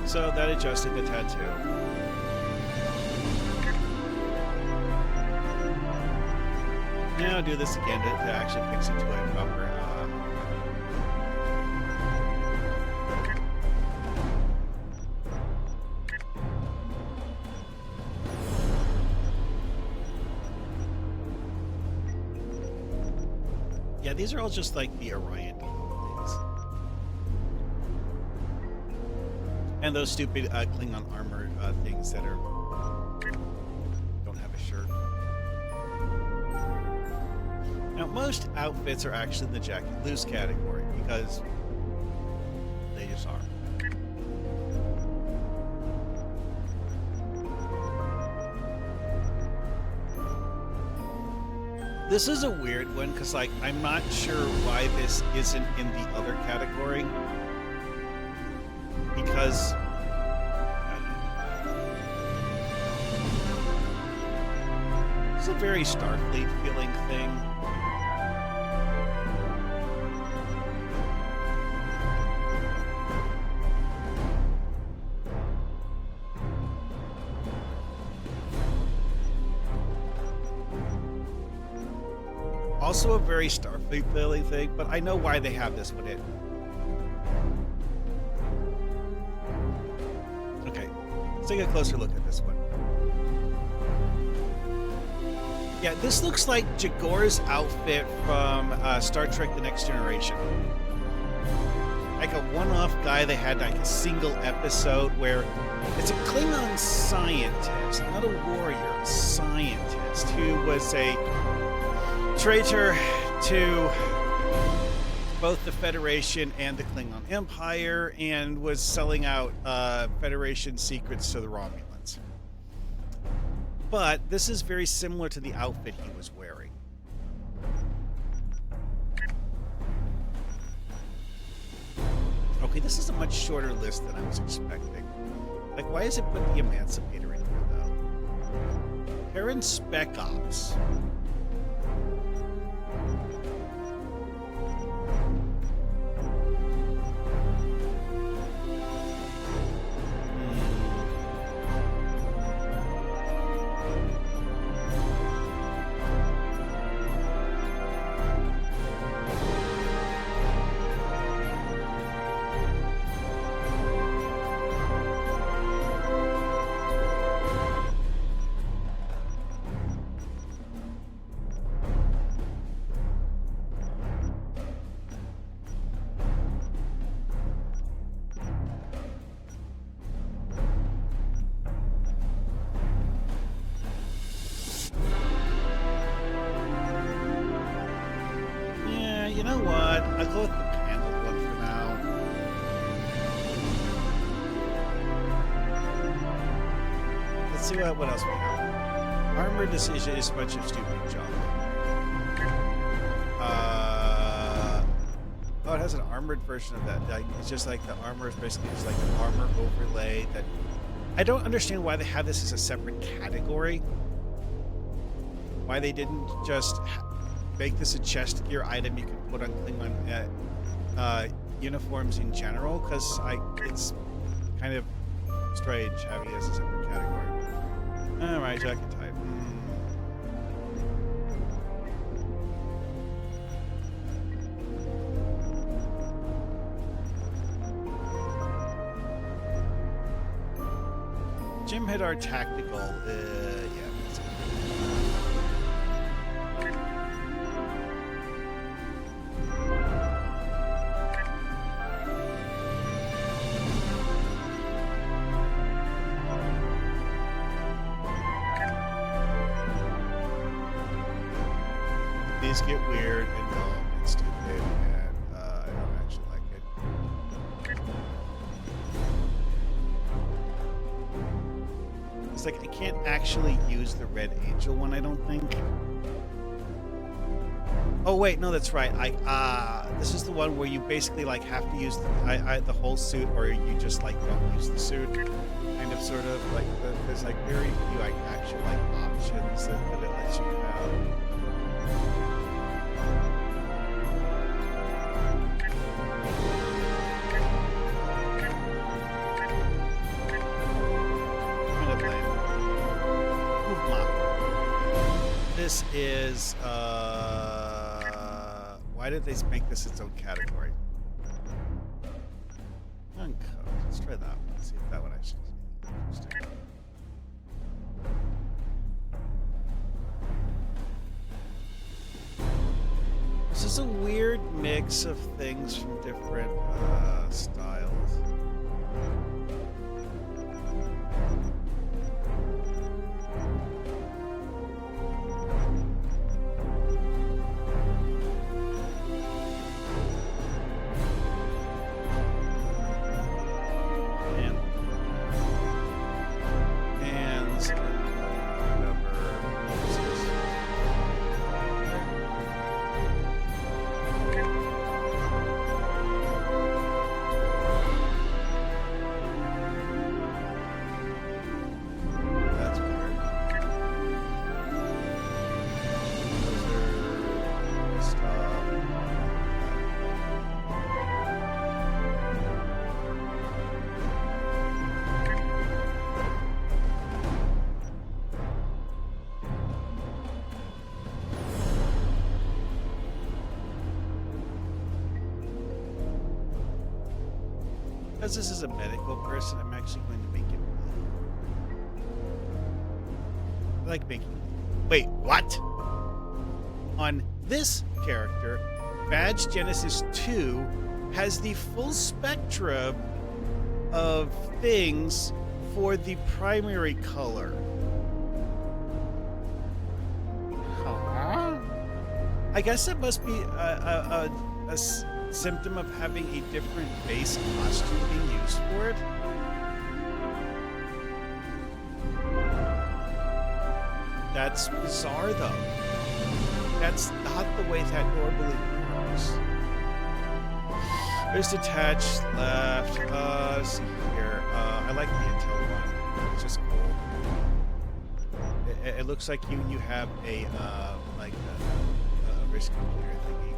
so that adjusted the tattoo. Now I'll do this again to actually fix it to a proper yeah, these are all just like the Orion things. And those stupid Klingon armor things that are don't have a shirt. Now, most outfits are actually in the jacket loose category because they just are. This is a weird one because, like, I'm not sure why this isn't in the other category. Because it's a very Starfleet feeling thing. Also a very Starfleet feeling thing, but I know why they have this one in. Let's take a closer look at this one. Yeah, this looks like Jagor's outfit from Star Trek The Next Generation. like a one-off guy they had like a single episode where it's a Klingon scientist, not a warrior, a scientist who was a traitor to both the Federation and the Klingon Empire and was selling out Federation secrets to the Romulans. But this is very similar to the outfit he was wearing. Okay, this is a much shorter list than I was expecting. Like, why is it put the Emancipator in here, though? Terran Spec Ops. You know what? I'll go with the paneled one for now. Let's see what else we have. Armored decision is a bunch of stupid junk. Oh, it has an armored version of that. Like, it's just like the armor is basically just like an armor overlay. That I don't understand why they have this as a separate category. Why they didn't just make this a chest gear item you can put on Klingon uniforms in general, because it's kind of strange having it as a separate category. Alright, jacket type. Jem'hadar Tactical, yeah. These get weird and dumb and stupid, and I don't actually like it. It's like I can't actually use the Red Angel one, I don't think. Oh wait, no, that's right. This is the one where you basically like have to use the whole suit, or you just like don't use the suit. Kind of, sort of like there's like very few like actual like options that it lets you have. This is, why did they make this its own category? Uncode. Let's try that one. Let's see if that one actually is interesting. This is a weird mix of things from different, styles. Because this is a medical person, I'm actually going to make it blue. I like making... Wait, what? On this character, Badge Genesis 2 has the full spectrum of things for the primary color. Huh? I guess it must be a symptom of having a different base costume being used for it. That's bizarre, though. That's not the way that normally works. There's detached left. See here. I like the intel one. It's just cool. It looks like you have a like a risk computer thingy.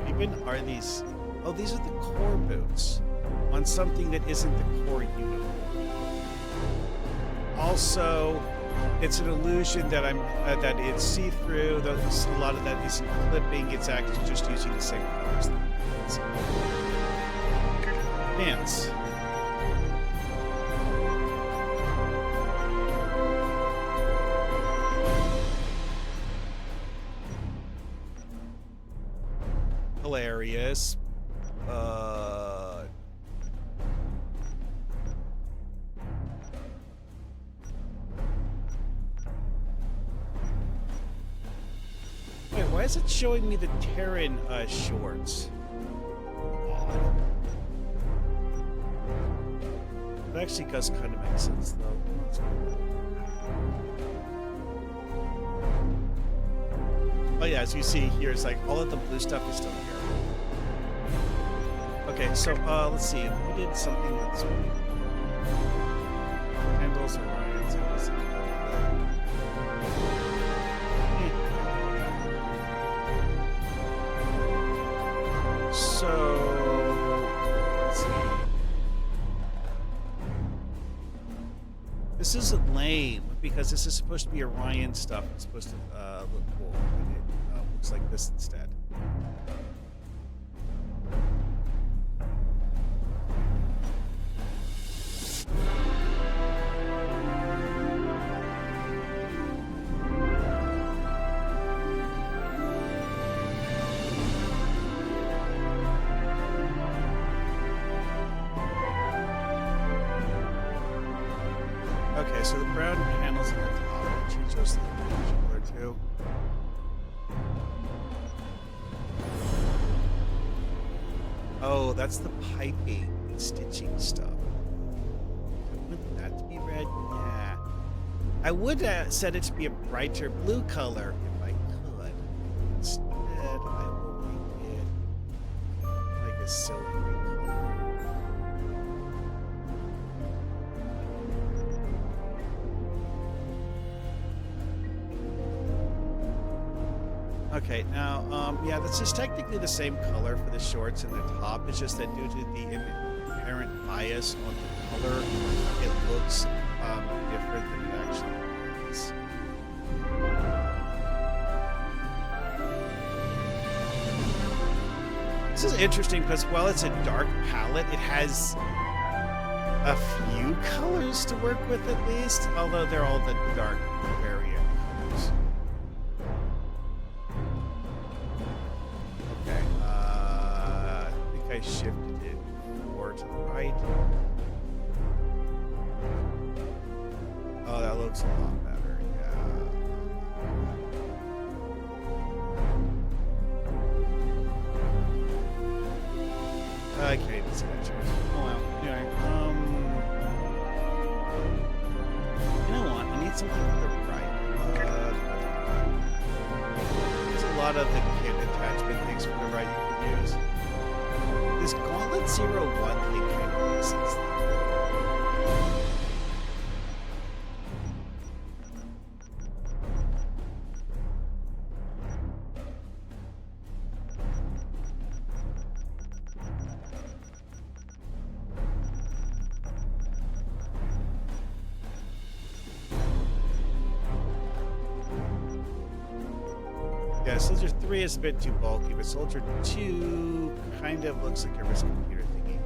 Even are these? Oh, these are the core boots on something that isn't the core uniform. Also, it's an illusion that that it's see-through. A lot of that isn't clipping. It's actually just using the same colors. Pants. Hilarious. Wait, why is it showing me the Terran shorts? Odd. It actually does kind of make sense, though. Oh yeah, as you see here, it's like all of the blue stuff is still here. Okay, so let's see. We did something that's handles or lines. So let's see. This is lame because this is supposed to be Orion stuff. It's supposed to look cool. It looks like this instead. Okay, so the brown panels in the top, I'll change those to the color too. Oh, that's the piping and stitching stuff. I want that to be red? Yeah. I would set it to be a brighter blue color if I could. Instead, I will make it like a silvery color. Okay, now, yeah, this is technically the same color for the shorts and the top. It's just that due to the inherent bias on the color, it looks different than it actually is. This is interesting because while it's a dark palette, it has a few colors to work with at least, although they're all the dark variant colors. Okay, I think I shifted it more to the right. Oh, that looks a lot better, yeah. I can't even see that choice. Oh well. Anyway, you know what? I need something to the right. There's a lot of the kit attachment things for the right you can use. This Gauntlet 01 thing kind of makes sense. Yeah, Soldier 3 is a bit too bulky, but Soldier 2 kind of looks like a risk computer thingy.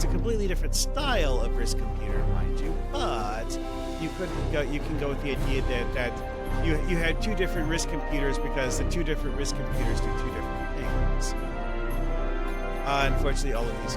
It's a completely different style of wrist computer, mind you, but you can go with the idea that you had two different wrist computers because the two different wrist computers do two different things. Unfortunately, all of these.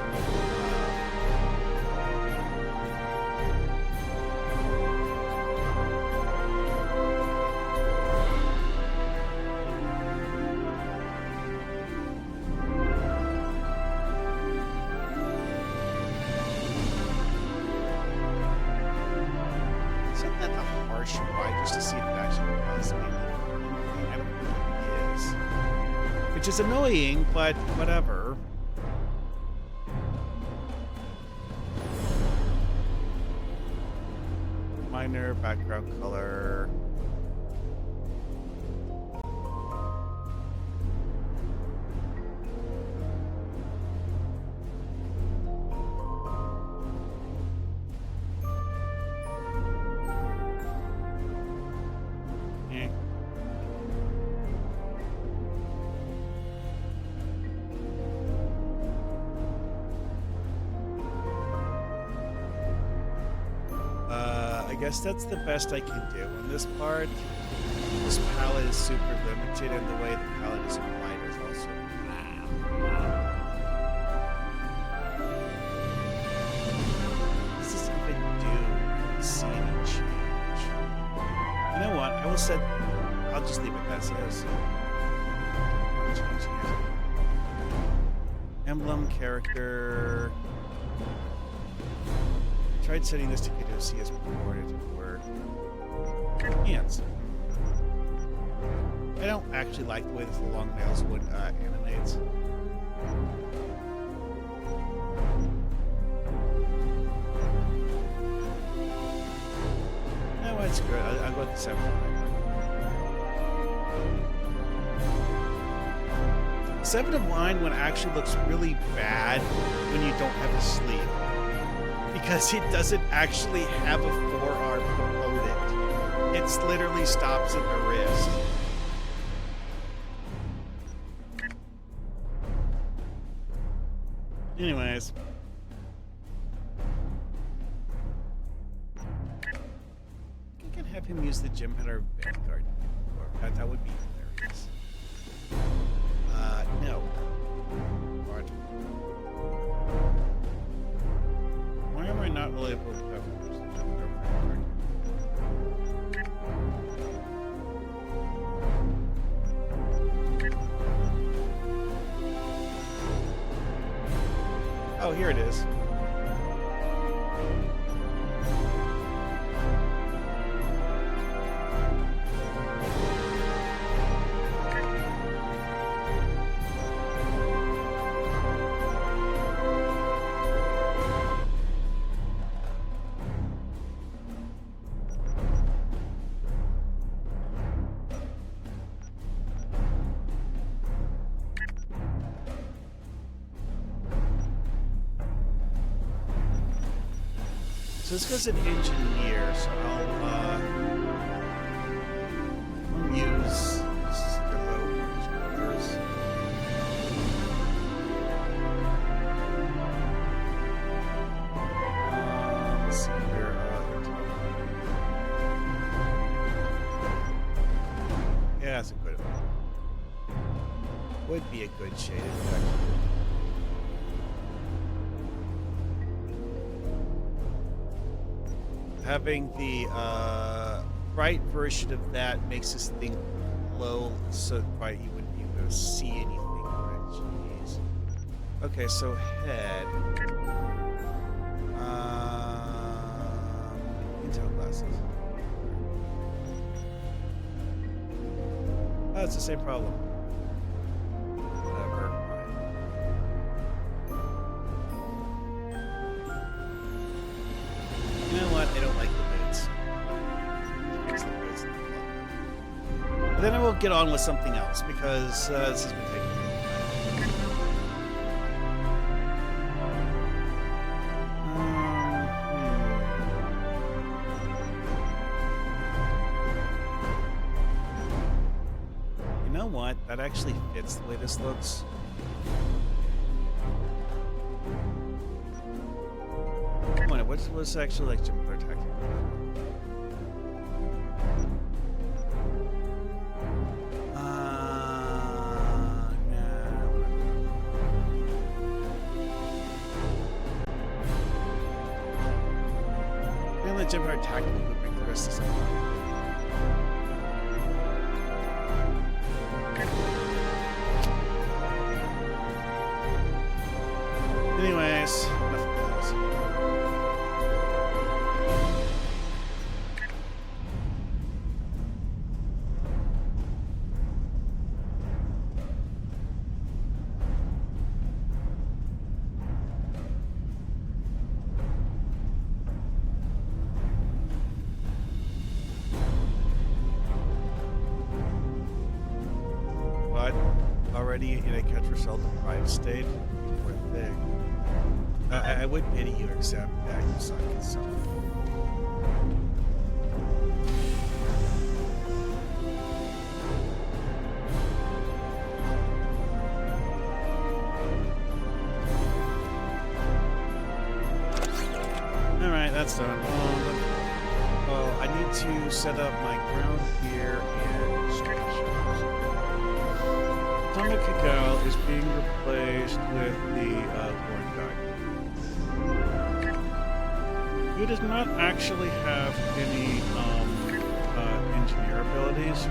Which is annoying, but whatever. Minor background color. I guess that's the best I can do on this part. This palette is super limited, and the way the palette is applied is also. This doesn't even see any change. You know what? I'll just leave it as is. Emblem, character. Tried setting this to see as before it didn't work. Hands. I don't actually like the way the long nails would animate. No, it's good. I'll go with the 7 of 9. 7 of 9 one actually looks really bad when you don't have a sleeve. Because it doesn't actually have a forearm component. It literally stops at the wrist. Anyways. I can have him use the Jem'hadar Vanguard. That would be hilarious. No. What? Why am I not really able to have Oh, here it is. So this guy's an engineer, so I'll use colors. Let's see here. Yeah, that's a good one. Would be a good shade, in fact. Having the bright version of that makes this thing low so bright you wouldn't be able to see anything. Right? Jeez. Okay, so head. Intel glasses. Oh, it's the same problem. Whatever. You know what? I don't like the lids. Fix the lids. But then I will get on with something else because this has been taking me. You know what? That actually fits the way this looks. what's actually like Jem'hadar tactic? Jem'hadar tactic would make the rest of the anyways, nothing else. Already in a catch yourself deprived state for a thing. I would pity you, except that you suck yourself. Alright, that's done. Well, I need to set up my ground gear and stretch. Atomic Cacao is being replaced with the Born Guy. He does not actually have any engineer abilities.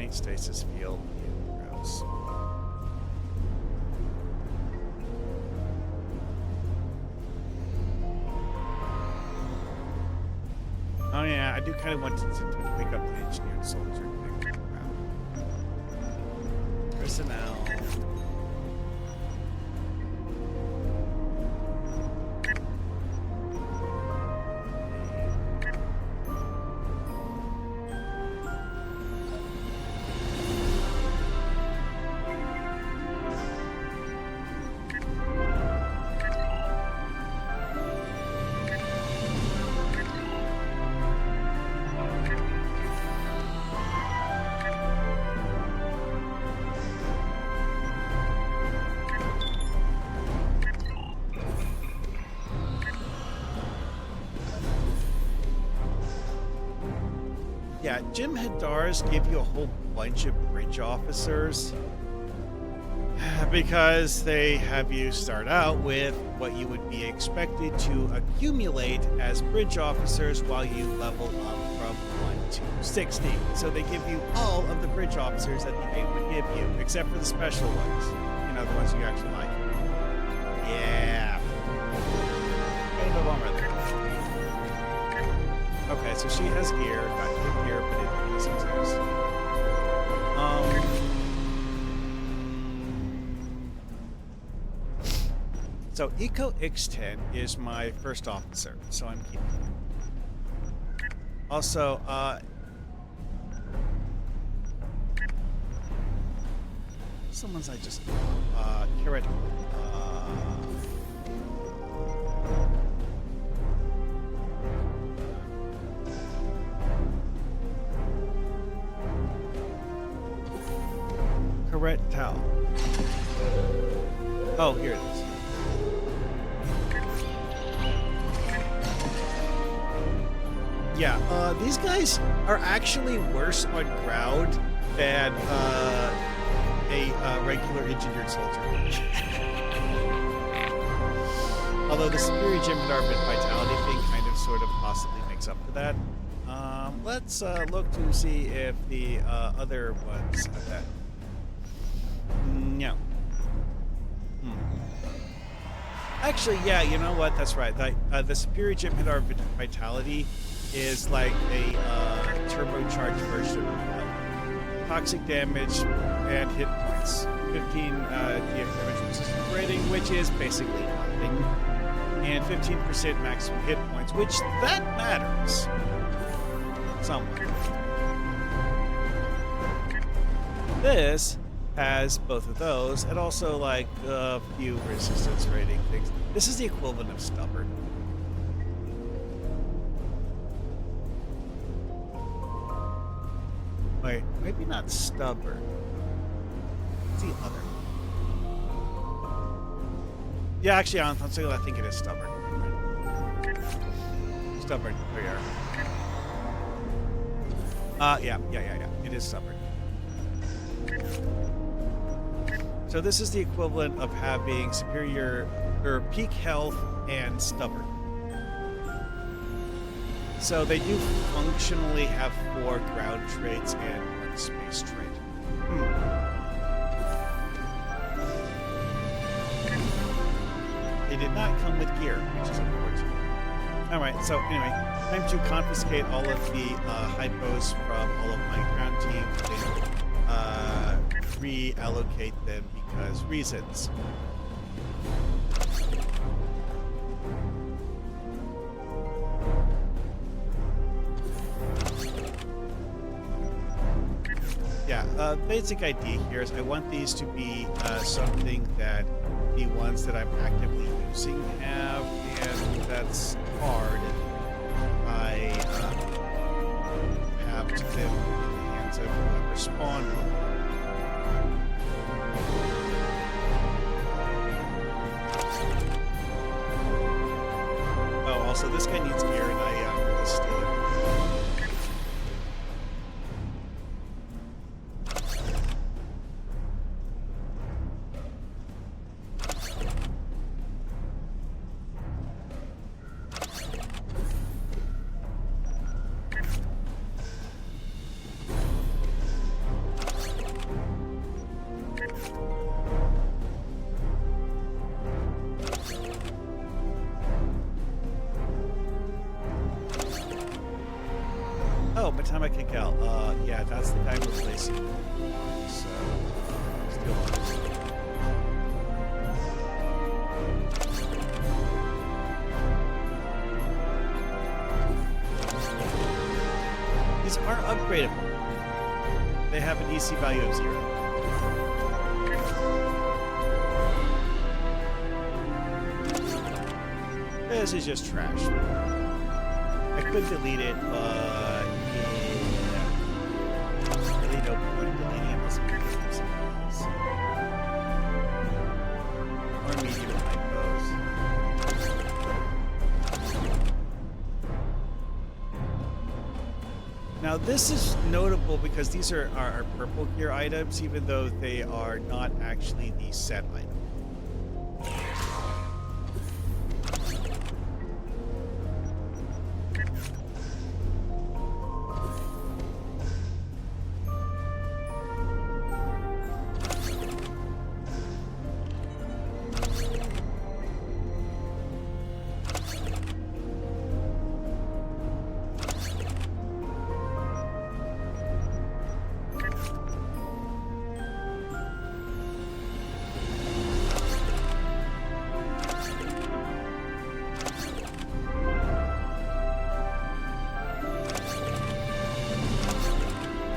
Stasis field. Gross. Oh yeah, I do kind of want to pick up the engineered soldier thing. Personnel. Yeah, Jem'hadars give you a whole bunch of bridge officers because they have you start out with what you would be expected to accumulate as bridge officers while you level up from 1 to 60. So they give you all of the bridge officers that the game would give you, except for the special ones. You know, the ones you actually like. Yeah. Kind of a bummer there. Okay, so she has gear, got good gear, but it doesn't exist. So Eco X10 is my first officer, so I'm keeping him. Also, someone's I just Carrot. Correct towel. Oh, here it is. Yeah, these guys are actually worse on ground than a regular engineered soldier. Although the superior Jem'hadar vitality thing kind of sort of possibly makes up for that. Let's look to see if the other ones have that. No. Actually, yeah, you know what? That's right. The superior Jem'hadar vitality is like a turbocharged version of toxic damage and hit points. 15 damage resistance rating, which is basically nothing, and 15% maximum hit points, which that matters somewhat. This has both of those, and also like a few resistance rating things. This is the equivalent of stubborn. Wait, maybe not stubborn. What's the other? Yeah, actually, I think it is stubborn. Stubborn. There you are. Yeah. It is stubborn. So this is the equivalent of having superior or peak health and stubborn. So they do functionally have 4 ground traits and 1 space trait. They did not come with gear, which is unfortunate. Alright, so anyway, time to confiscate all of the hypos from all of my ground teams and reallocate them because reasons. Yeah, basic idea here is I want these to be something that the ones that I'm actively using have, and that's hard. I have to them in the hands of whoever spawned them. Oh, also this guy needs gear, and I really steal it. Oh, Matama Kikel. Yeah, that's the guy replacing. So, still. These are upgradable. They have an EC value of 0. This is just trash. I could delete it, but really no point in deleting it unless I'm using something else. Or medium hypos. Now this is notable because these are our purple gear items, even though they are not actually the set item.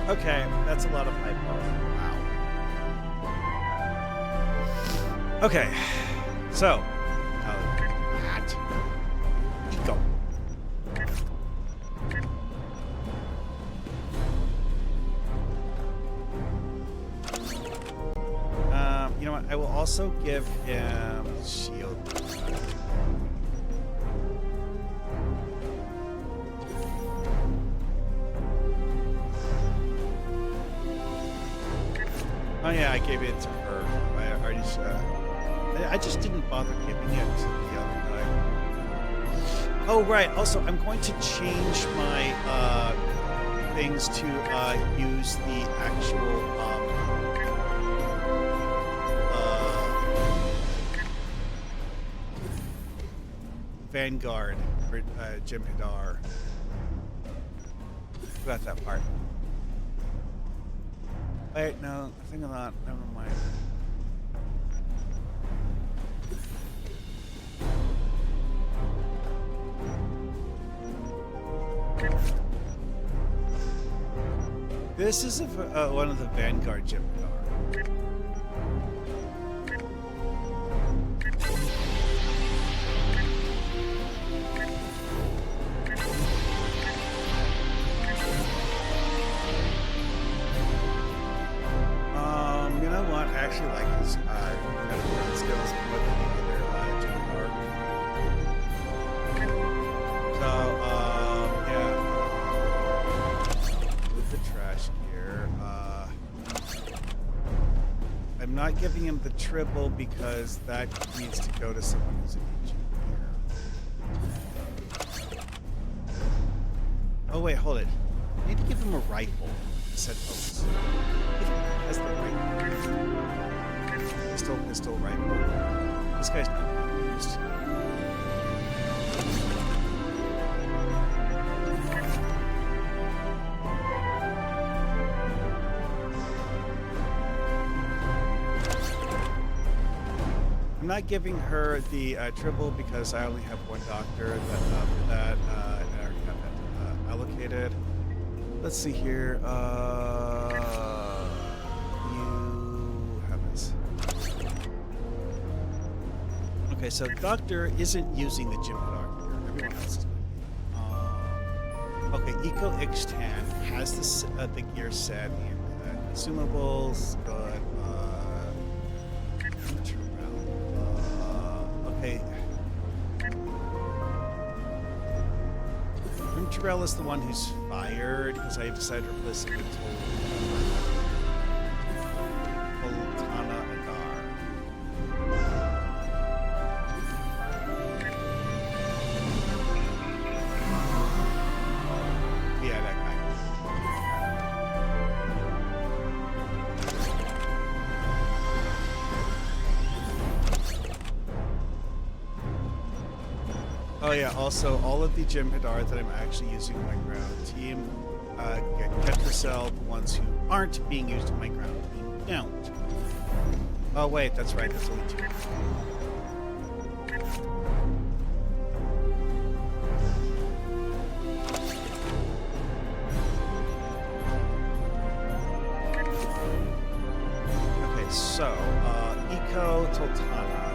Okay, that's a lot of hypo. Wow. Okay, so that eco. You know what? I will also give him shield. Oh yeah, I gave it to her. I already I just didn't bother giving it to the other guy. Oh right. Also, I'm going to change my things to use the actual Vanguard for Jem'hadar. Forgot that part. Wait, no, I think I'm not. Never mind. This is one of the Vanguard Jem'hadar. not giving him the triple because that needs to go to someone who's an engineer. Oh wait, hold it. I need to give him a rifle. Said folks. That's the rifle. Pistol rifle. This guy's not used. I'm not giving her the triple because I only have one doctor that and I already have that allocated. Let's see here. You have this. Okay, so the doctor isn't using the Jem'hadar here. Everyone else is. Okay, Eco Ixtan has this the gear set and consumables, but okay. Terrell is the one who's fired because I decided to replace him with Toltana Adar. Yeah, that guy. Oh yeah, also all of the Jem'hadar that I'm actually using in my ground team get Ketracel, the ones who aren't being used in my ground team don't. Oh wait, that's right, that's only 2. Okay, so Eco Toltana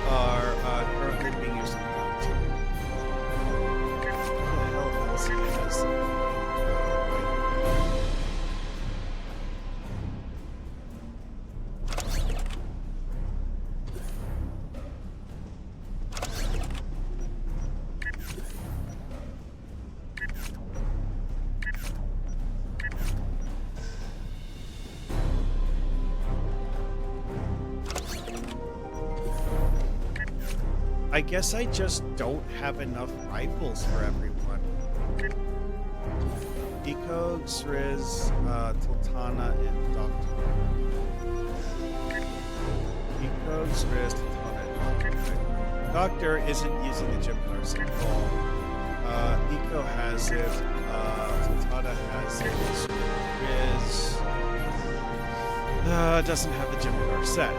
are currently being used in the ground team. What the hell else is I guess I just don't have enough rifles for everyone. Eco, Xriz, Toltana, and Doctor. Eco, Xriz, Toltana, and Doctor. Doctor isn't using the Jem'hadar set at all. Eco has it. Toltana has it. Xriz doesn't have the Jem'hadar set.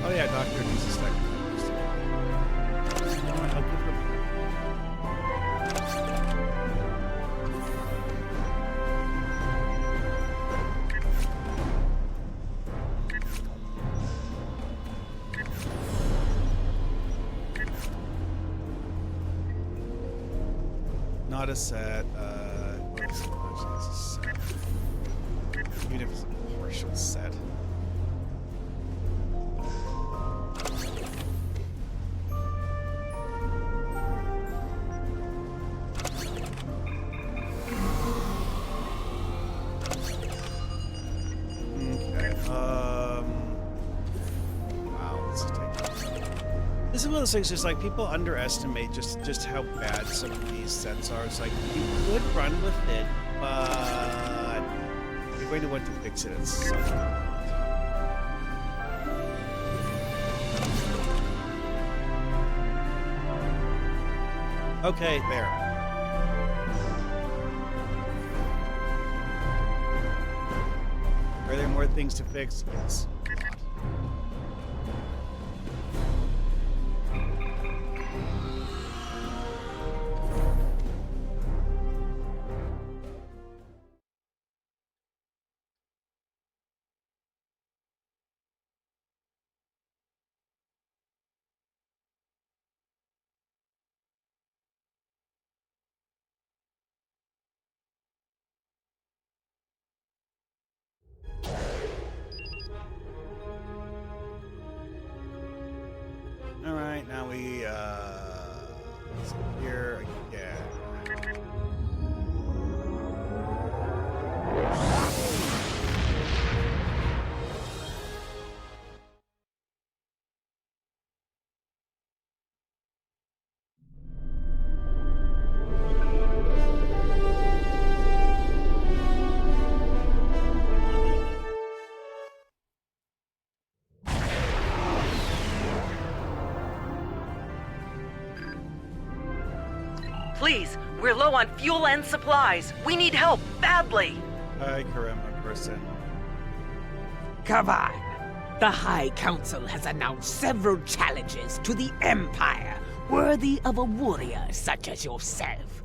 Oh yeah, Doctor needs a stack of numbers. You know what? I'll give him. Not a set. It's a set. Even if it's a partial set. This is one of those things, just like people underestimate just how bad some of these sets are. It's like you could run with it, but you're going to want to fix it at some point. Okay, there. Are there more things to fix? Yes. We're low on fuel and supplies. We need help badly. Hi, Karema person. Kavan, the High Council has announced several challenges to the Empire, worthy of a warrior such as yourself.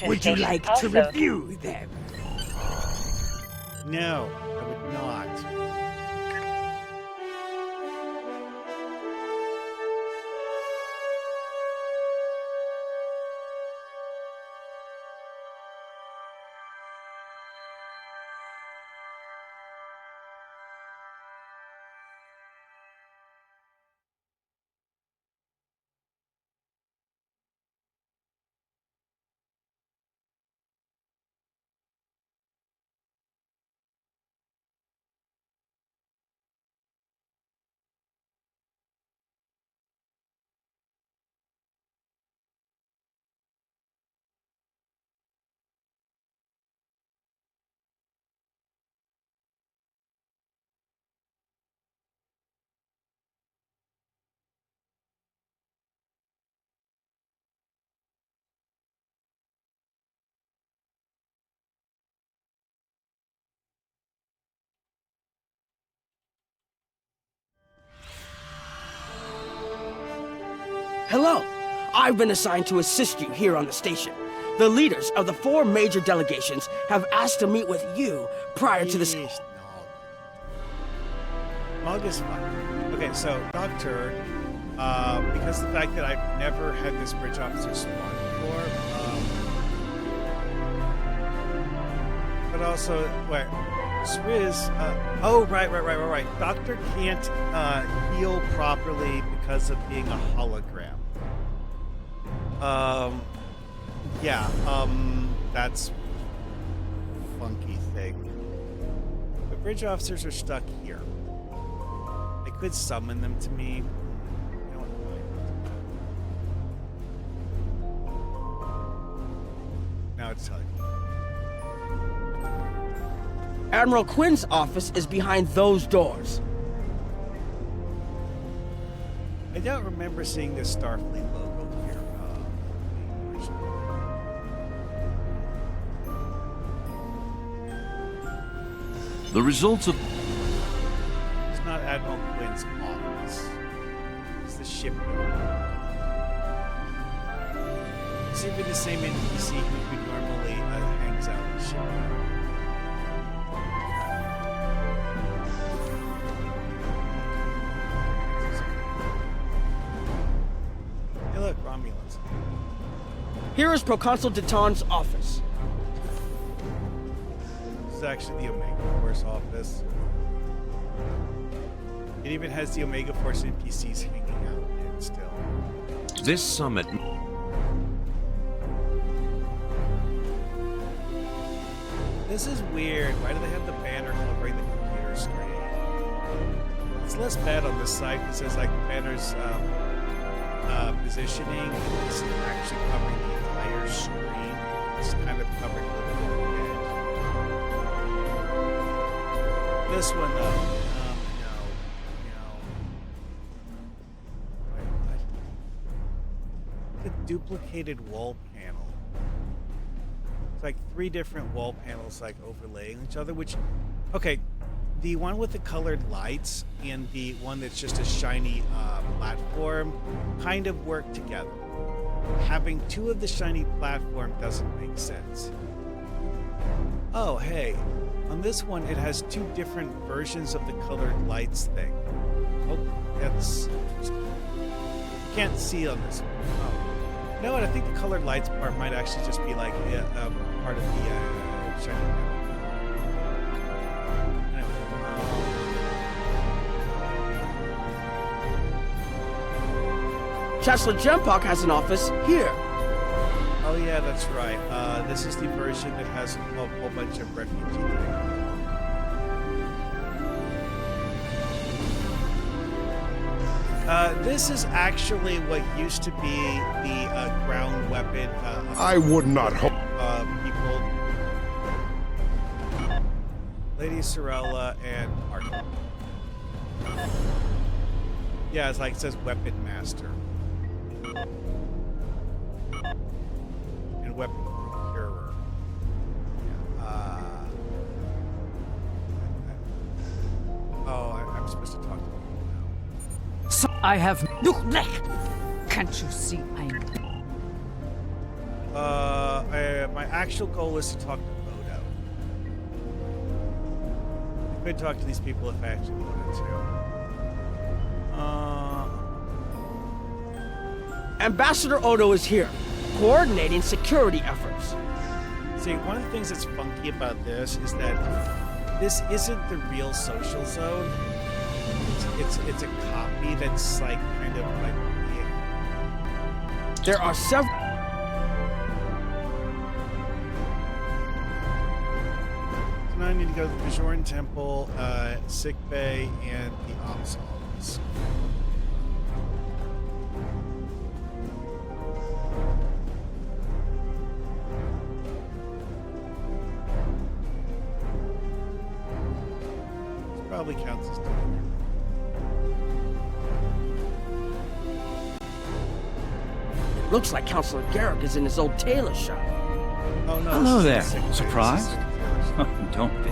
Would you like to review them? No, I would not. Hello. I've been assigned to assist you here on the station. The leaders of the 4 major delegations have asked to meet with you prior to the... Mog is fine. Okay, so, Doctor, because the fact that I've never had this bridge officer spawn before, but also, wait, Swizz, oh, right. Doctor can't heal properly because of being a hologram. That's a funky thing. The bridge officers are stuck here. I could summon them to me. Now it's telling me. Admiral Quinn's office is behind those doors. I don't remember seeing this Starfleet logo here. The results of... It's not Admiral Quinn's office. It's the shipyard. It's even the same NPC who normally hangs out in the shipyard. Hey look, Romulans. Here is Proconsul Deton's office. This is actually the Omega Force office. It even has the Omega Force NPCs hanging out in it still. This summit... This is weird. Why do they have the banner covering the computer screen? It's less bad on this side. It says like the banner's positioning. It's actually covering the entire screen. It's kind of covering the edge. This one though. No. Wait, what? The duplicated wall panel. It's like 3 different wall panels like overlaying each other, which, okay, the one with the colored lights and the one that's just a shiny platform kind of work together. Having 2 of the shiny platform doesn't make sense. Oh, hey, on this one it has 2 different versions of the colored lights thing. Oh, that's interesting. You can't see on this one. Oh. You know what? I think the colored lights part might actually just be like part of the shiny panel. Chancellor Jem'hadar has an office here. Oh yeah, that's right. This is the version that has a whole bunch of refugee things. This is actually what used to be the ground weapon. I would not hope. People. Lady Sorella and Arthur. Yeah, it's like it says Weapon Master. And Weapon I have... Can't you see I'm... My actual goal is to talk to Odo. I could talk to these people if I actually wanted to. Ambassador Odo is here, coordinating security efforts. See, one of the things that's funky about this is that this isn't the real social zone. It's a copy that's like kind of like... There are several... So now I need to go to the Bajoran Temple, Sick Bay, and the Ops Office. This probably counts as doing It looks like Counselor Garrick is in his old tailor shop. Oh no. Hello there. Surprised? Don't be.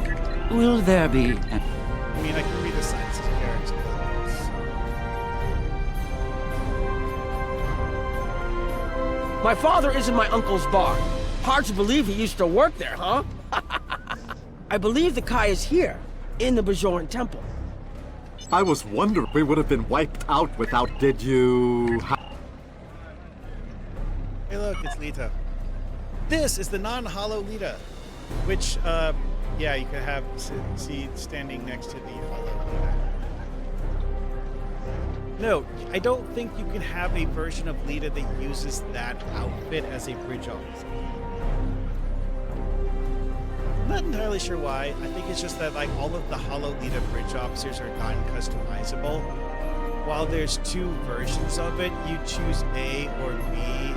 Will there be an... I mean, I can read the signs of Garrick's clothes. My father is in my uncle's bar. Hard to believe he used to work there, huh? I believe the Kai is here, in the Bajoran Temple. I was wondering we would have been wiped out without, did you... Hey look, it's Lita. This is the non-hollow Lita, which, yeah, you could have see standing next to the hollow Lita. No, I don't think you can have a version of Lita that uses that outfit as a bridge officer. I'm not entirely sure why. I think it's just that like all of the hollow Lita bridge officers are non-customizable. While there's two versions of it, you choose A or B.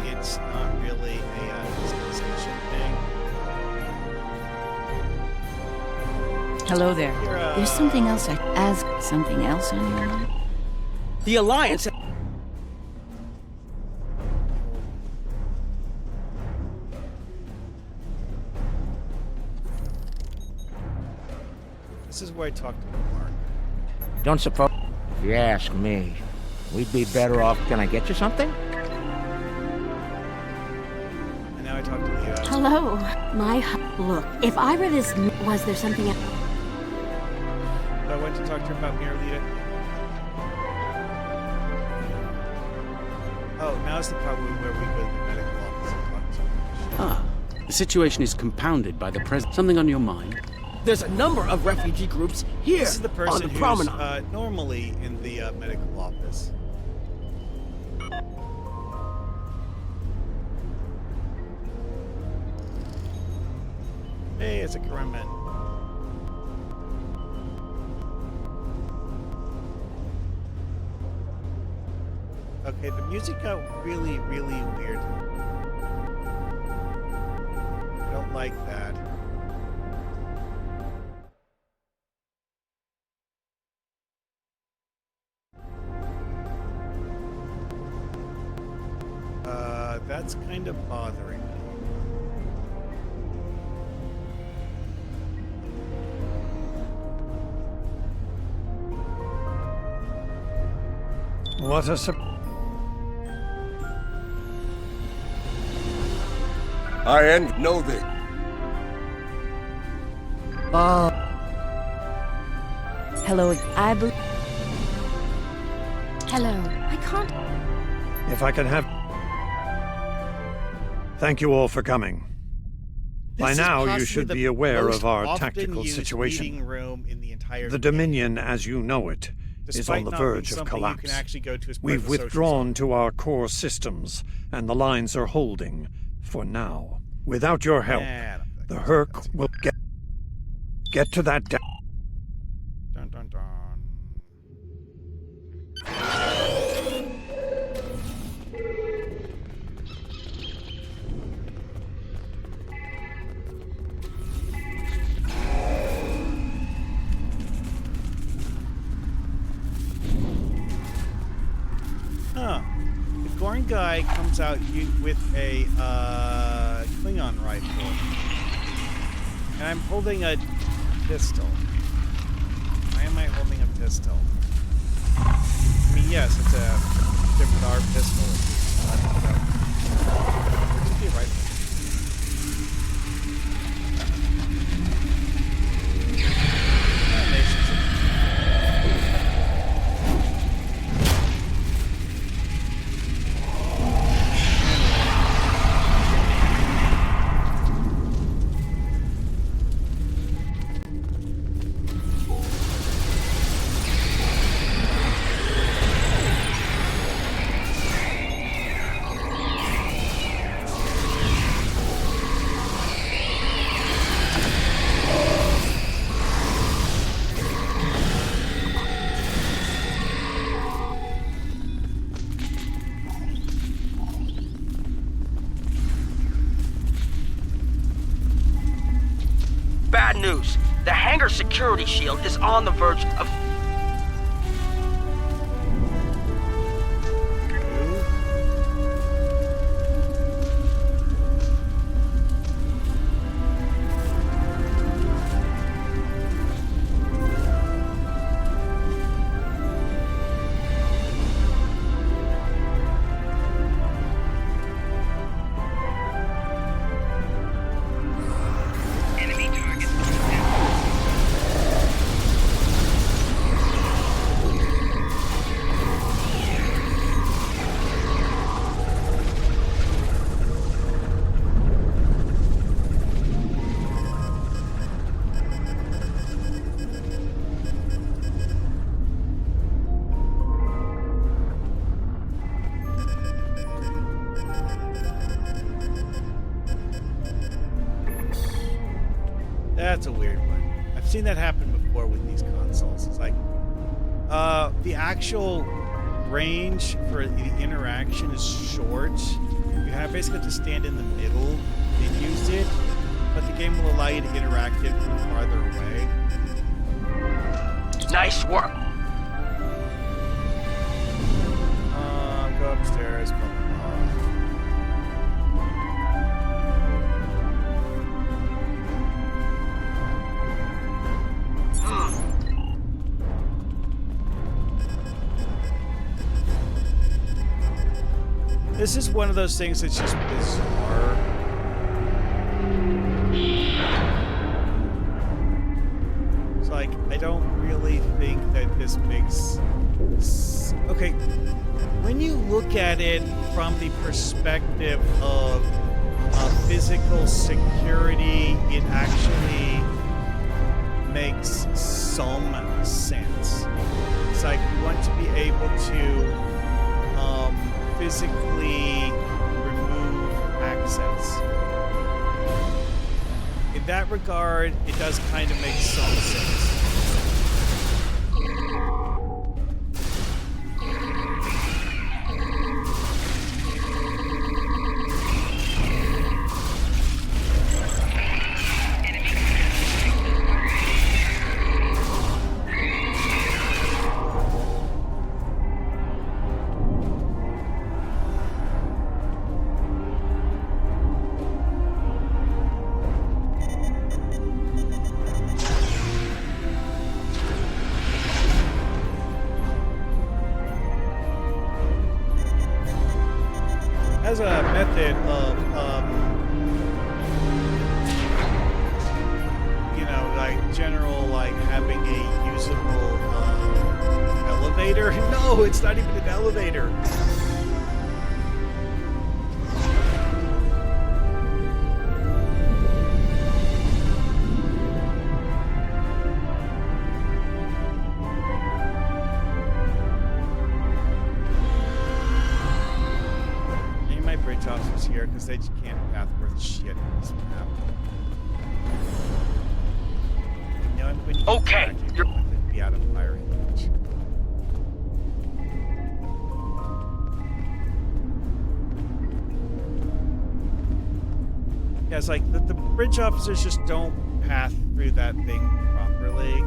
It's not really a customization thing. Hello there. There's something else something else on your mind? The Alliance... This is where I talk to Mark. Don't suppose... If you ask me, we'd be better off... Can I get you something? And now I talk to Leo. Hello. Look, if I were this... Was there something else? I went to talk to her about Mirror Lita. Oh, now's the part where we go to the medical office and talk to her. The situation is compounded by the present. Something on your mind? There's a number of refugee groups here This is the person on the who's promenade. normally in the medical office. Hey, it's a Karaman. Okay, the music got really, really weird. I don't like that. That's kind of bothering me. What a I know this. Hello, Hello, I can't... If I can have... Thank you all for coming. By now, you should be aware of our tactical situation. The Dominion, as you know it, is on the verge of collapse. We've withdrawn to our core systems, and the lines are holding for now. Without your help, the Herc will get to that... Dun, dun, dun. Huh. The Gorn guy comes out with a Klingon rifle. And I'm holding a pistol. Why am I holding a pistol? I mean, yes, it's a Jem'hadar pistol. It could be a rifle. Bad news. The hangar security shield is on the verge of... That's a weird one. I've seen that happen before with these consoles. It's like, the actual range for the interaction is short. You basically have to stand in the middle and use it, but the game will allow you to interact it from farther away. Nice work. Go upstairs. Blah, blah, blah. This is one of those things that's just bizarre. It's like, I don't really think that this makes... Okay, when you look at it from the perspective of physical security, it actually makes some sense. It's like, you want to be able to physically remove access. In that regard, it does kind of make some sense. As a method of, you know, like general, like having a usable elevator. No, it's not even an elevator. Officers here because they just can't path worth shit in this map. You know, when you okay, you're be out of firing range. Yeah, it's like the bridge officers just don't path through that thing properly.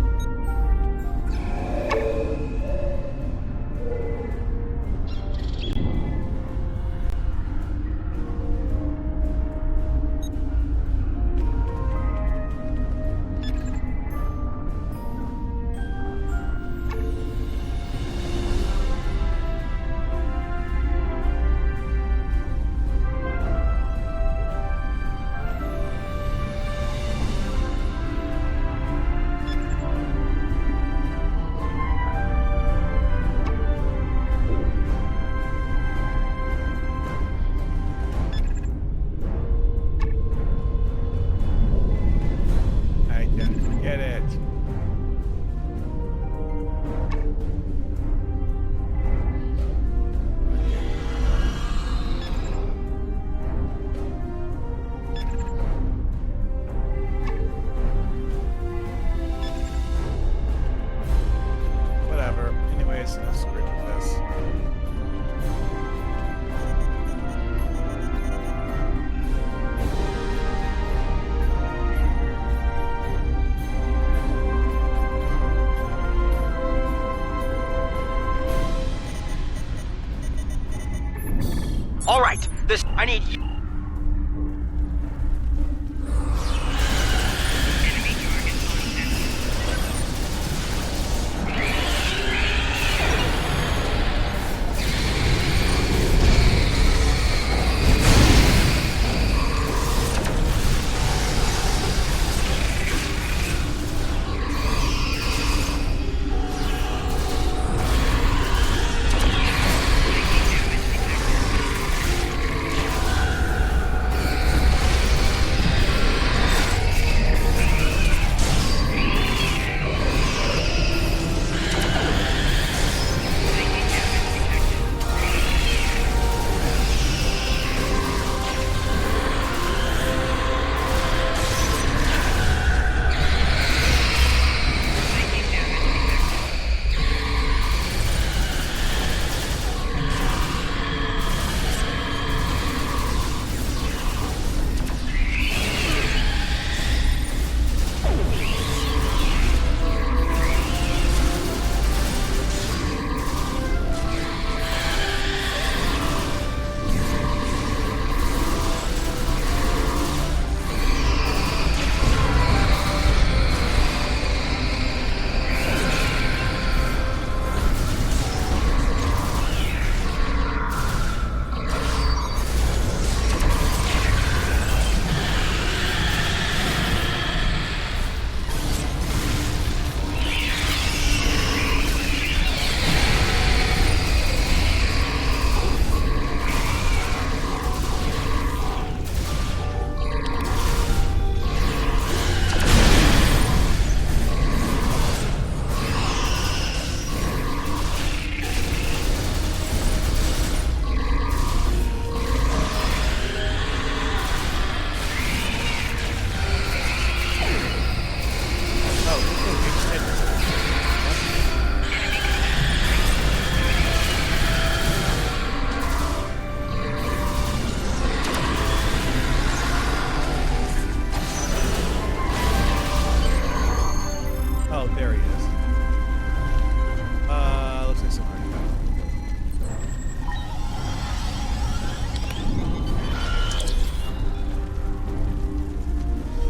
I need you.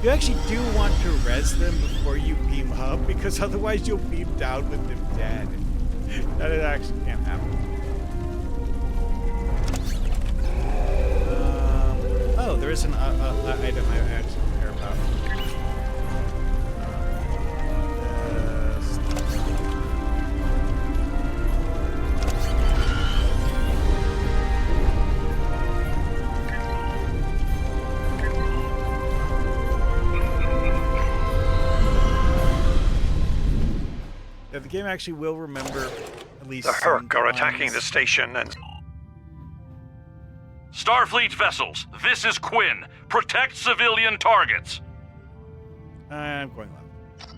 You actually do want to res them before you beam up, because otherwise you'll beam down with them dead. That actually can't happen. Oh, there is an item I actually care about. Yeah, the game actually will remember at least The Herc are attacking the station and... Starfleet vessels, this is Quinn. Protect civilian targets. I'm going left.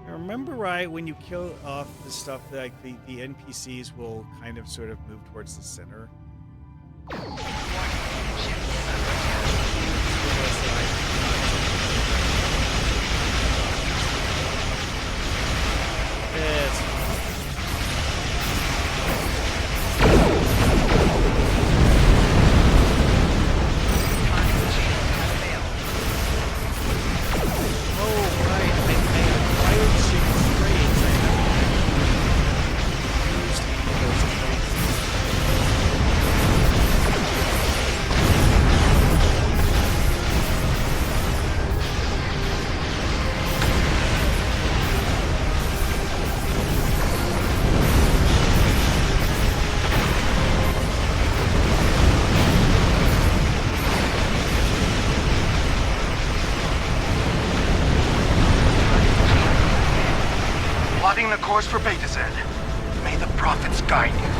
I remember right, when you kill off the stuff, like the NPCs will kind of sort of move towards the center. Plotting the course for Beta Z. May the prophets guide you.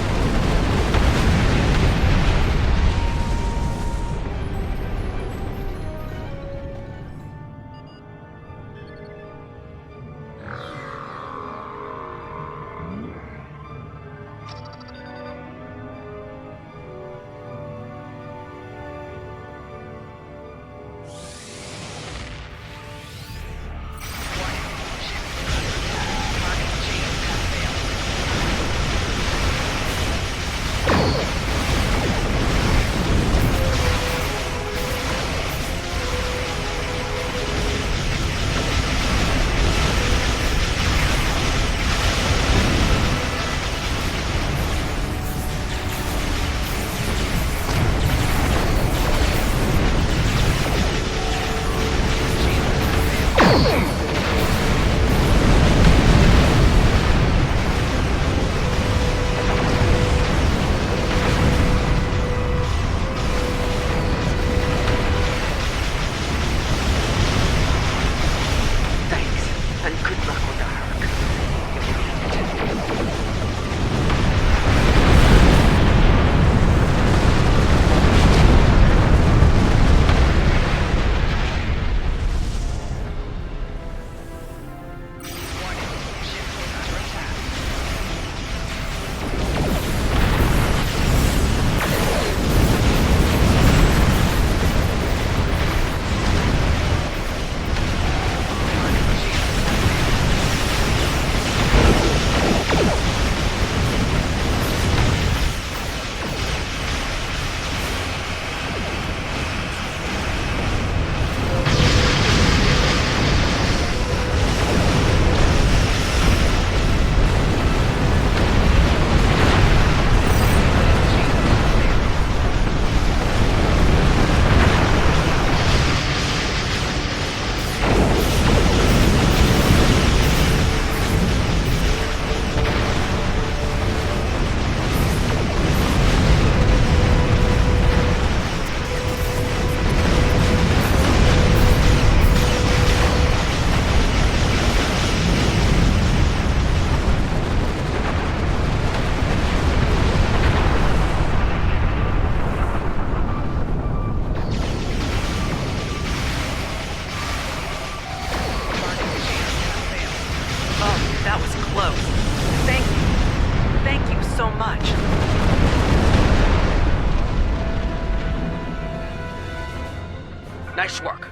Nice work.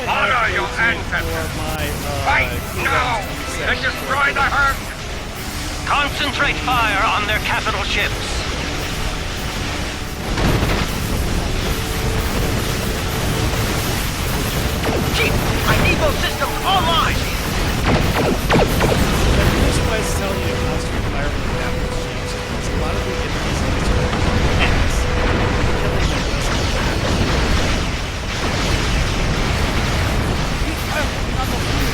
Honor your ancestors! Fight now! And destroy the herd! Concentrate fire on their capital ships. Chief, I need those systems online! This quest is telling you to concentrate fire on the capital ships. Because a lot of the enemies in this are X. Killing them doesn't matter.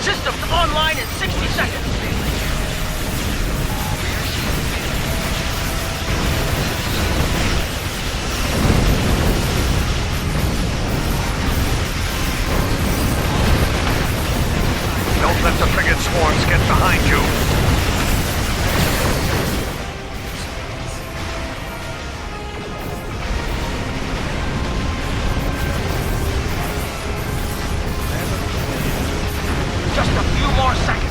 Systems online in 60 seconds! Don't let the frigate swarms get behind you! Just a few more seconds!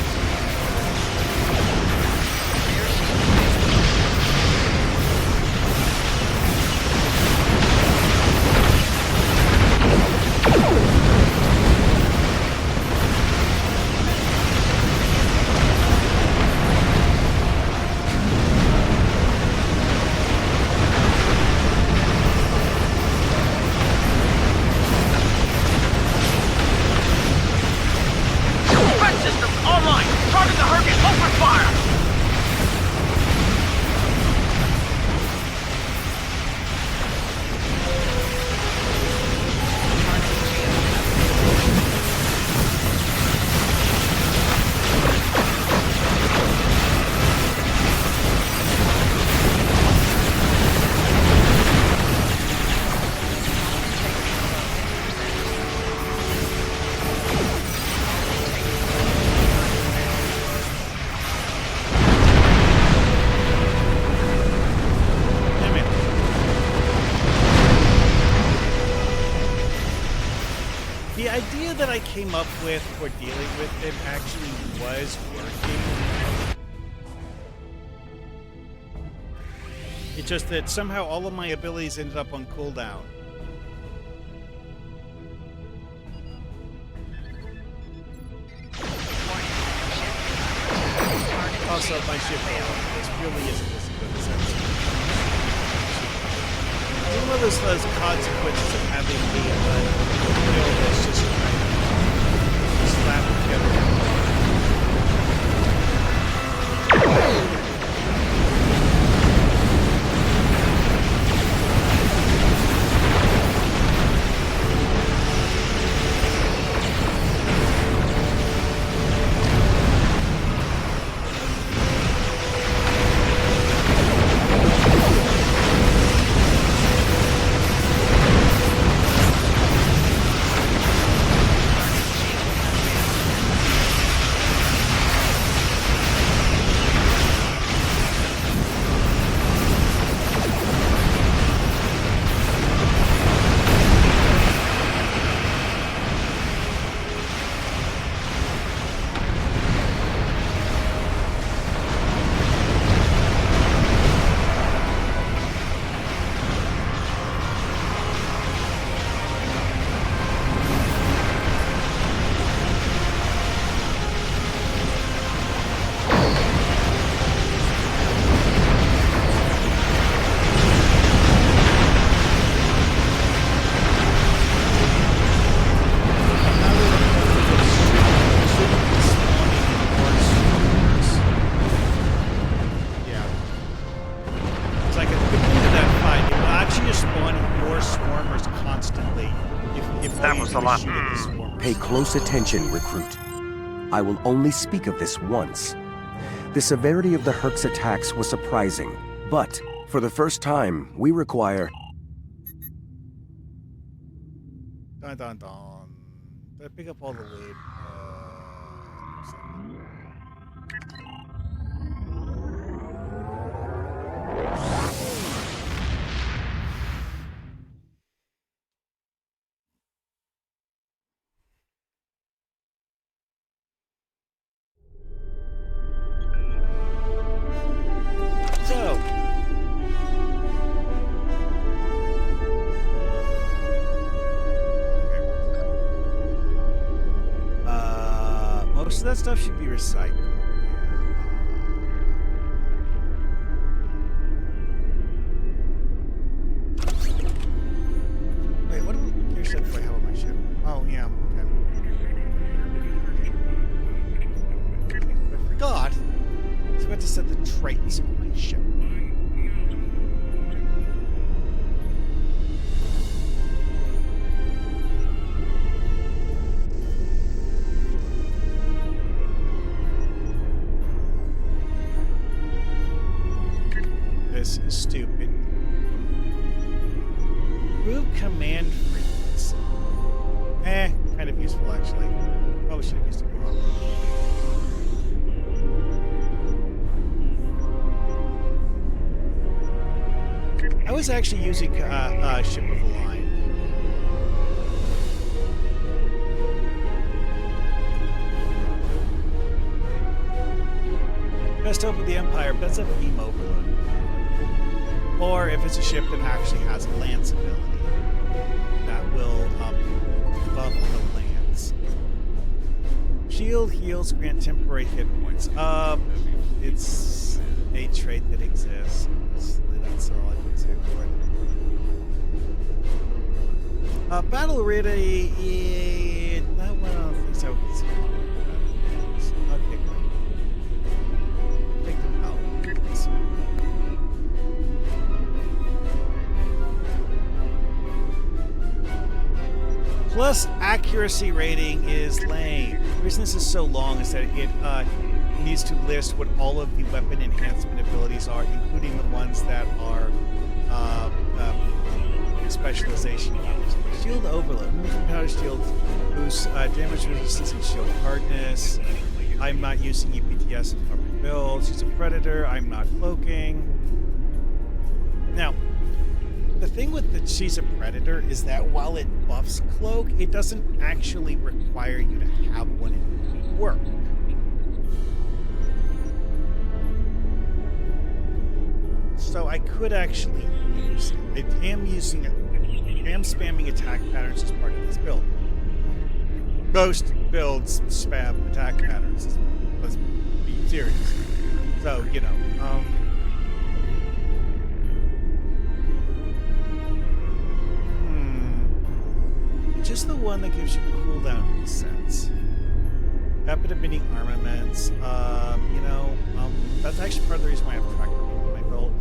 Defense systems online! Target the Hurricane! Open fire! The idea that I came up with for dealing with it actually was working. It's just that somehow all of my abilities ended up on cooldown. toss up my ship at all. This really isn't as good as I've seen. One of those consequences of having the build that's just right. Slap together. Pay close attention, recruit. I will only speak of this once. The severity of the Herc's attacks was surprising, but for the first time, we require... Dun dun dun. Did I pick up all the loot? So that stuff should be recycled. Wait, what gear set do I have on my ship? Oh, yeah, okay. I forgot. So I have to set the traits on my ship. This is stupid. Move command frequency. Kind of useful actually. Probably should have used it more. I was actually using Ship of the Line. Best hope of the Empire, but that's a beam overload. Or if it's a ship that actually has a lance ability, that will buff the lance. Shield heals grant temporary hit points. It's a trait that exists. That's all I can say for it. Battle ready. That one I don't think so. Okay, great. Take them out. Plus, accuracy rating is lame. The reason this is so long is that it needs to list what all of the weapon enhancement abilities are, including the ones that are specialization use. Shield overload. Powder shield boosts damage resistance and shield hardness. I'm not using EPTS in corporate build. She's a predator. I'm not cloaking. Now, the thing with the she's a predator is that while it buffs cloak, it doesn't actually require you to have one in work. So I could actually use it. I am using it. I am spamming attack patterns as part of this build. Most builds spam attack patterns. Let's be serious. So, you know, just the one that gives you cooldown resets. Rapid emitting armaments. You know, that's actually part of the reason why I have tracked my build.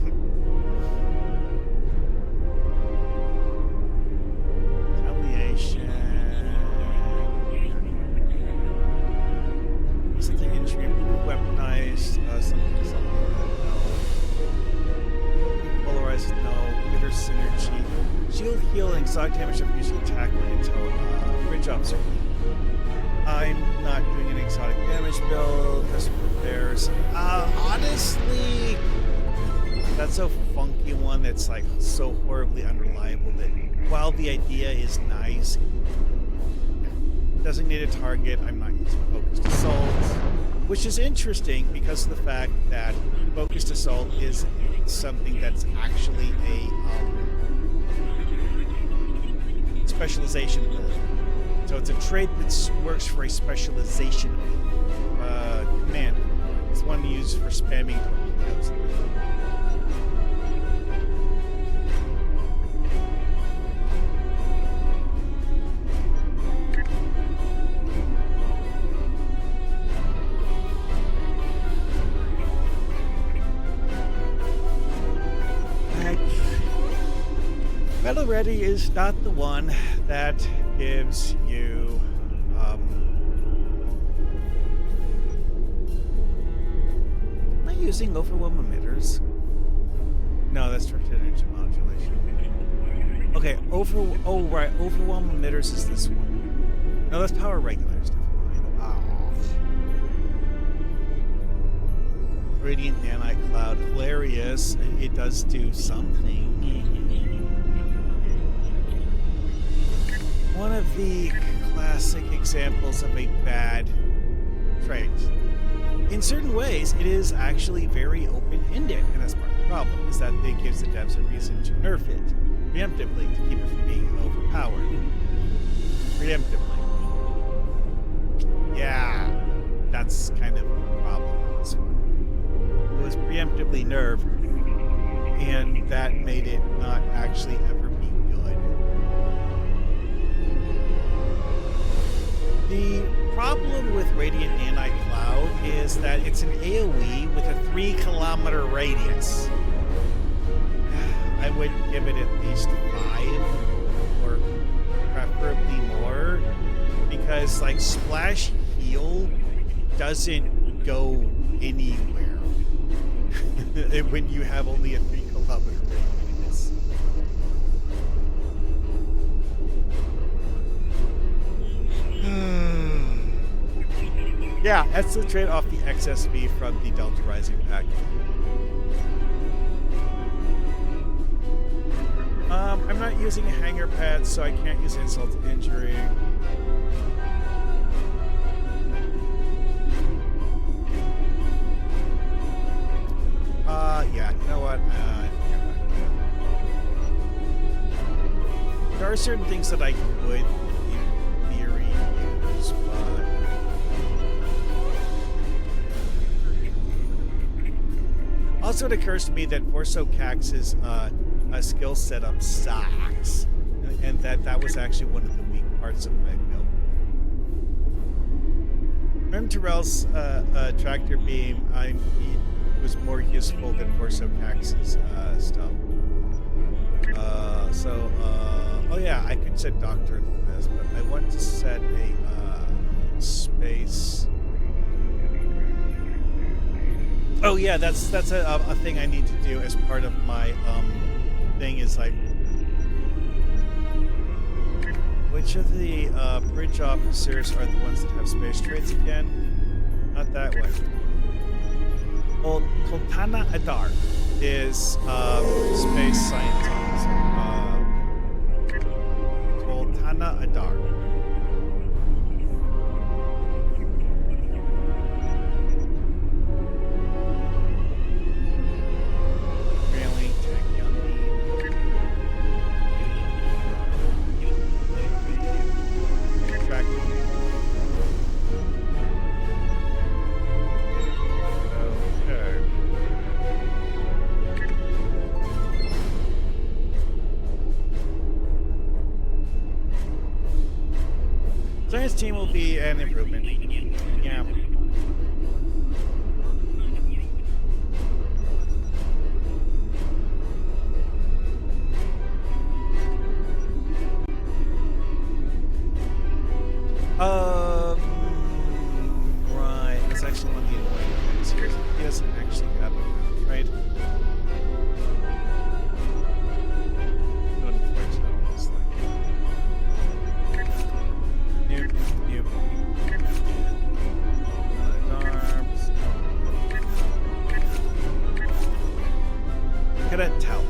Retaliation. Something injury improved, weaponized, something. Polarized, no. Bitter synergy. Shield heal and exotic damage of using tackle until bridge officer. I'm not doing an exotic damage build. Just repairs. Honestly, that's a funky one that's like so horribly unreliable that while the idea is nice, designated target, I'm not using focused assault, which is interesting because of the fact that focused assault is something that's actually a specialization ability. So it's a trait that works for a specialization command. It's one used for spamming torpedoes. Metal Ready is not the one that gives you am I using overwhelm emitters? No, that's directed energy modulation. Okay, overwhelm emitters is this one. No, that's power regulators. Radiant Anti-Cloud, hilarious. It does do something. One of the classic examples of a bad trait. In certain ways, it is actually very open-ended, and that's part of the problem, is that it gives the devs a reason to nerf it preemptively to keep it from being overpowered. Preemptively. Yeah, that's kind of the problem with this one. It was preemptively nerfed, and that made it not actually ever be good. The problem with Radiant Anti-Cloud is that it's an AoE with a 3-kilometer radius. I would give it at least 5, or preferably more, because like Splash Heal doesn't go anywhere when you have only a 3-kilometer radius. Yeah, that's the trade off the XSV from the Delta Rising pack. I'm not using a hanger pad, so I can't use insult to injury. Yeah, you know what? There are certain things that I would, in theory, use, but also it occurs to me that Orso Cax's skill setup sucks, and that was actually one of the weak parts of my build. Rem Terrell's tractor beam, was more useful than Orso Cax's stuff. Oh yeah, I could set Doctor to this, but I want to set a space. Oh yeah, that's a thing I need to do as part of my thing is like, which of the bridge officers are the ones that have space traits again? Not that way. Well, Toltana Adar is space science officer. Toltana Adar. Really, Okay. team will be an improvement. Yeah. Right. That's actually one of the annoying things here. He doesn't actually have a mouth, right? Nope, nope. Arms. Cadet Tau.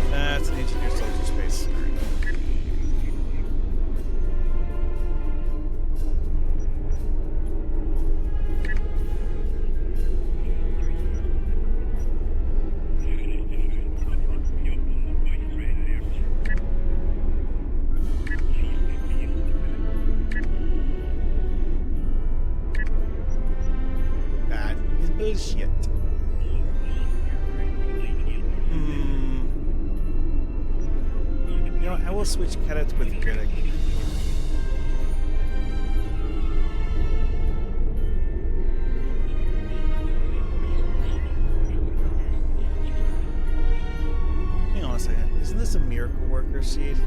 That's an engineer soldier space. That is bullshit. You know, I will switch cadets with Critic. Hang on a second. Isn't this a miracle worker seed?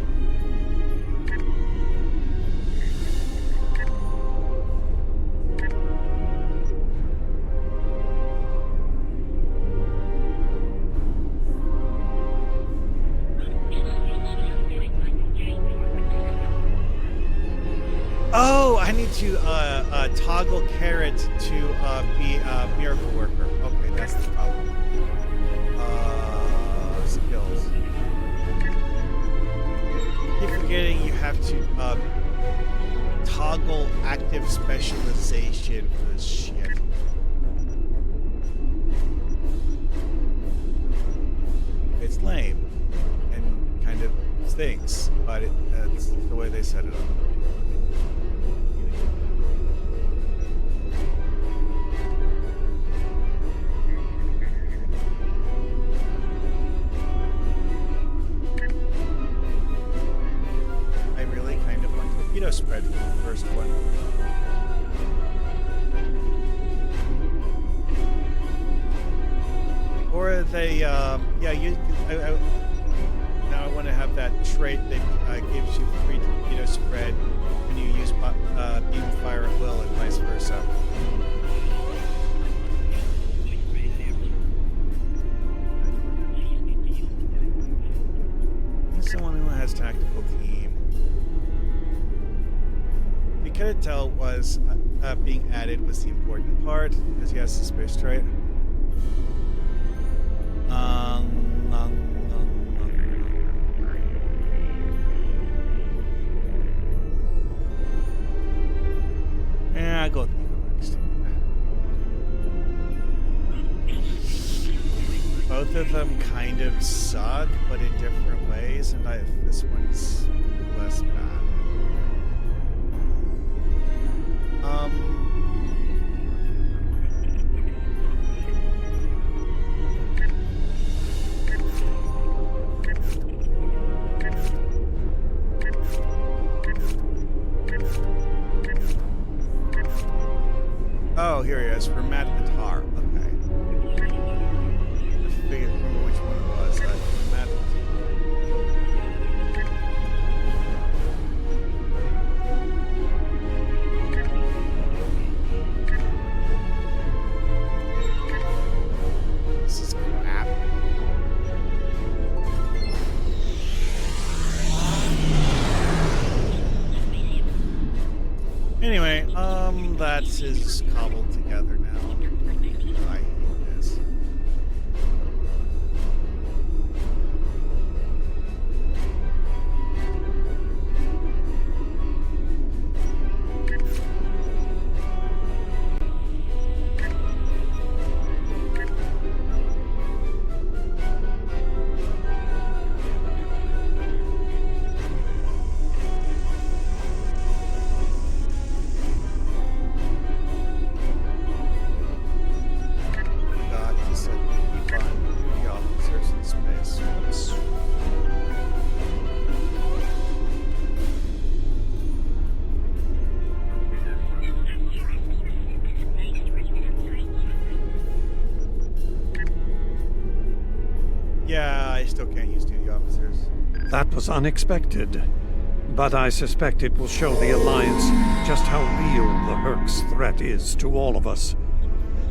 Oh, I need to toggle carrot to be a miracle worker. Okay, that's the problem. Skills. Keep forgetting you have to toggle active specialization for this shit. It's lame and kind of stinks, but that's the way they set it up. Spread for the first one. Or they, yeah, now I want to have that trait that gives you free torpedo spread when you use beam fire at will and vice versa. Someone who has tactical team. Could tell was being added was the important part because he has the space trait. Yeah, I'll go with Eagle next. Both of them kind of suck, but in different ways, and this one's less bad. Oh, here he is, for Matt Guitar. Okay. I figured remember which one it was. Matt. This is crap. Anyway, that is cobbled together now. I hate this. Yeah, I still can't use duty officers. That was unexpected. But I suspect it will show the Alliance just how real the Herc's threat is to all of us.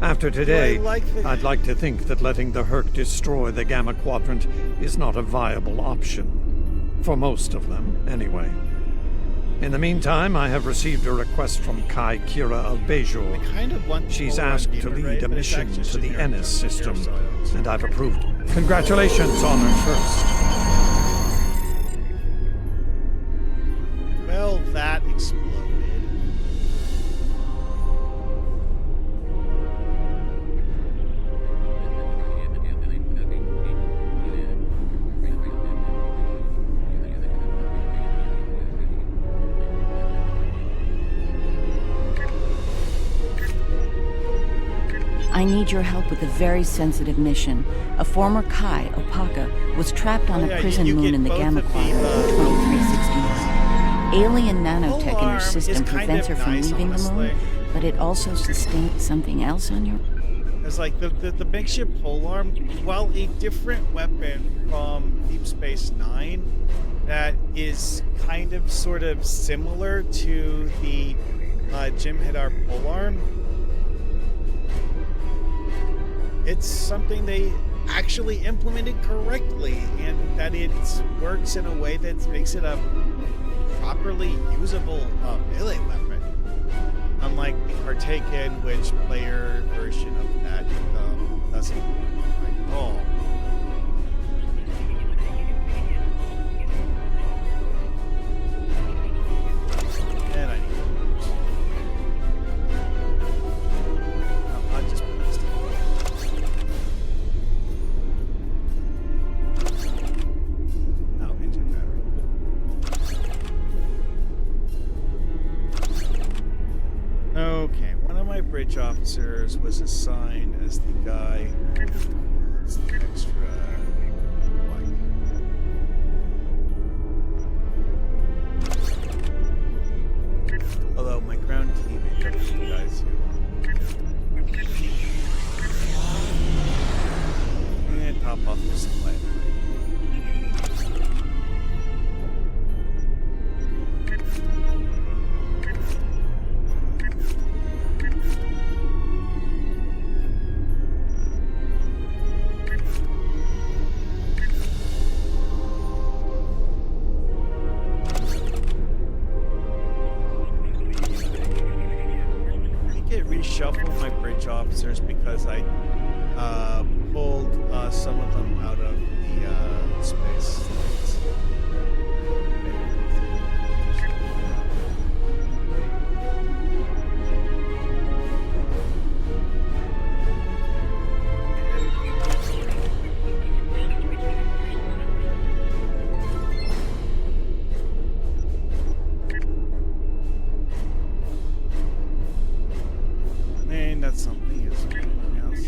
After today, I'd like to think that letting the Herc destroy the Gamma Quadrant is not a viable option. For most of them, anyway. In the meantime, I have received a request from Kai Kira of Bejor. She's asked to lead a mission to the Ennis system, and I've approved. Congratulations on her first. Well, that exploded. I need your help with a very sensitive mission. A former Kai, Opaka, was trapped on a prison moon in the Gamma Quadrant in 2369. Alien nanotech in her system prevents her from leaving the moon, but it also sustains something else on your... It's like the makeshift polearm, while a different weapon from Deep Space Nine that is kind of sort of similar to the Jem'hadar polearm. It's something they actually implemented correctly, and that it works in a way that makes it a properly usable melee weapon. Unlike the Partaken, which player version of that doesn't work at all. And I need I'll just put this down. Oh, engine battery. Okay, one of my bridge officers was assigned as the guy who holds the extra white. Although my ground teammate are the guys who and top off the supply. Reshuffle my bridge officers because I pulled some of them out of the space lanes. That's something, is something else.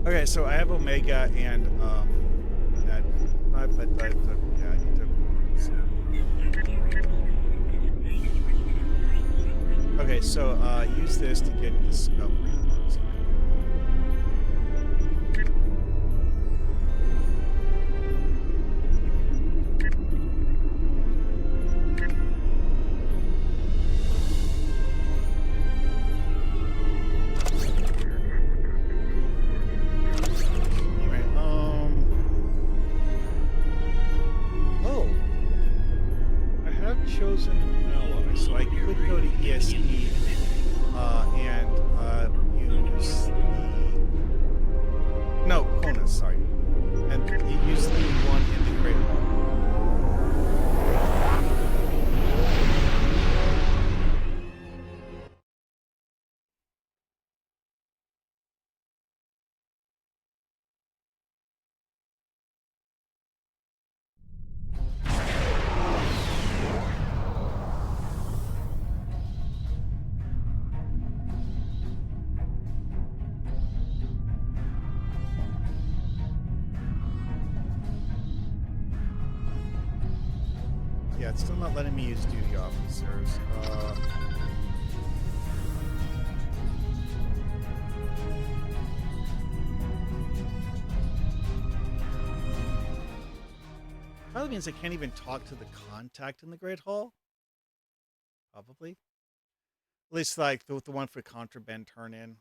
Okay, so I have Omega and that, but yeah, I need to. Okay, so use this to get discovery. Chosen an ally, so I could go to ESP and Yeah, it's still not letting me use duty officers. Probably means I can't even talk to the contact in the Great Hall. Probably. At least like the one for contraband turn in.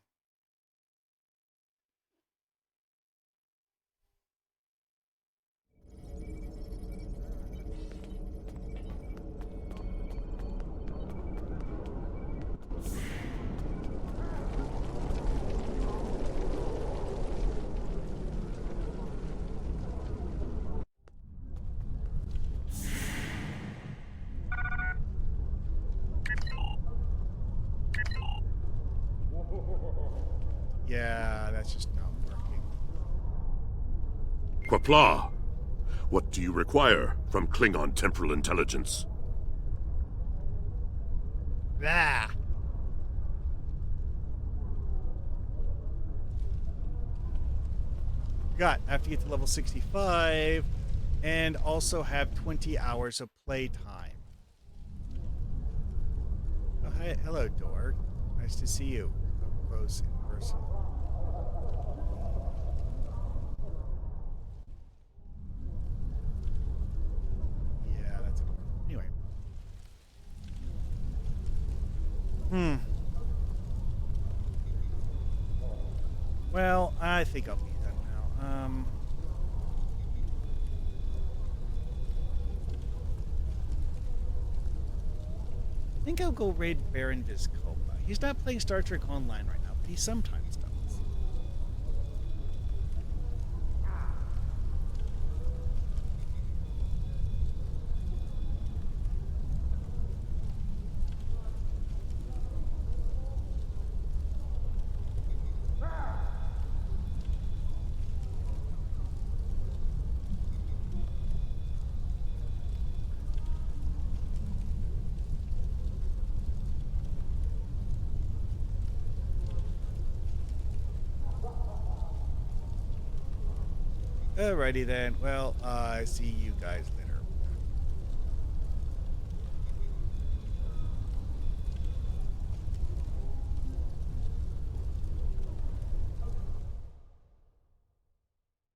Yeah, that's just not working. Qapla', what do you require from Klingon temporal intelligence? Ah. Got, I have to get to level 65 and also have 20 hours of playtime. Oh, hi, hello, Dork. Nice to see you up close in person. Yeah, that's adorable. Anyway. Well, I think I'll be done now. I think I'll go raid Baron Vizkopa. He's not playing Star Trek Online right now, but he sometimes does. Alrighty then. Well, see you guys later.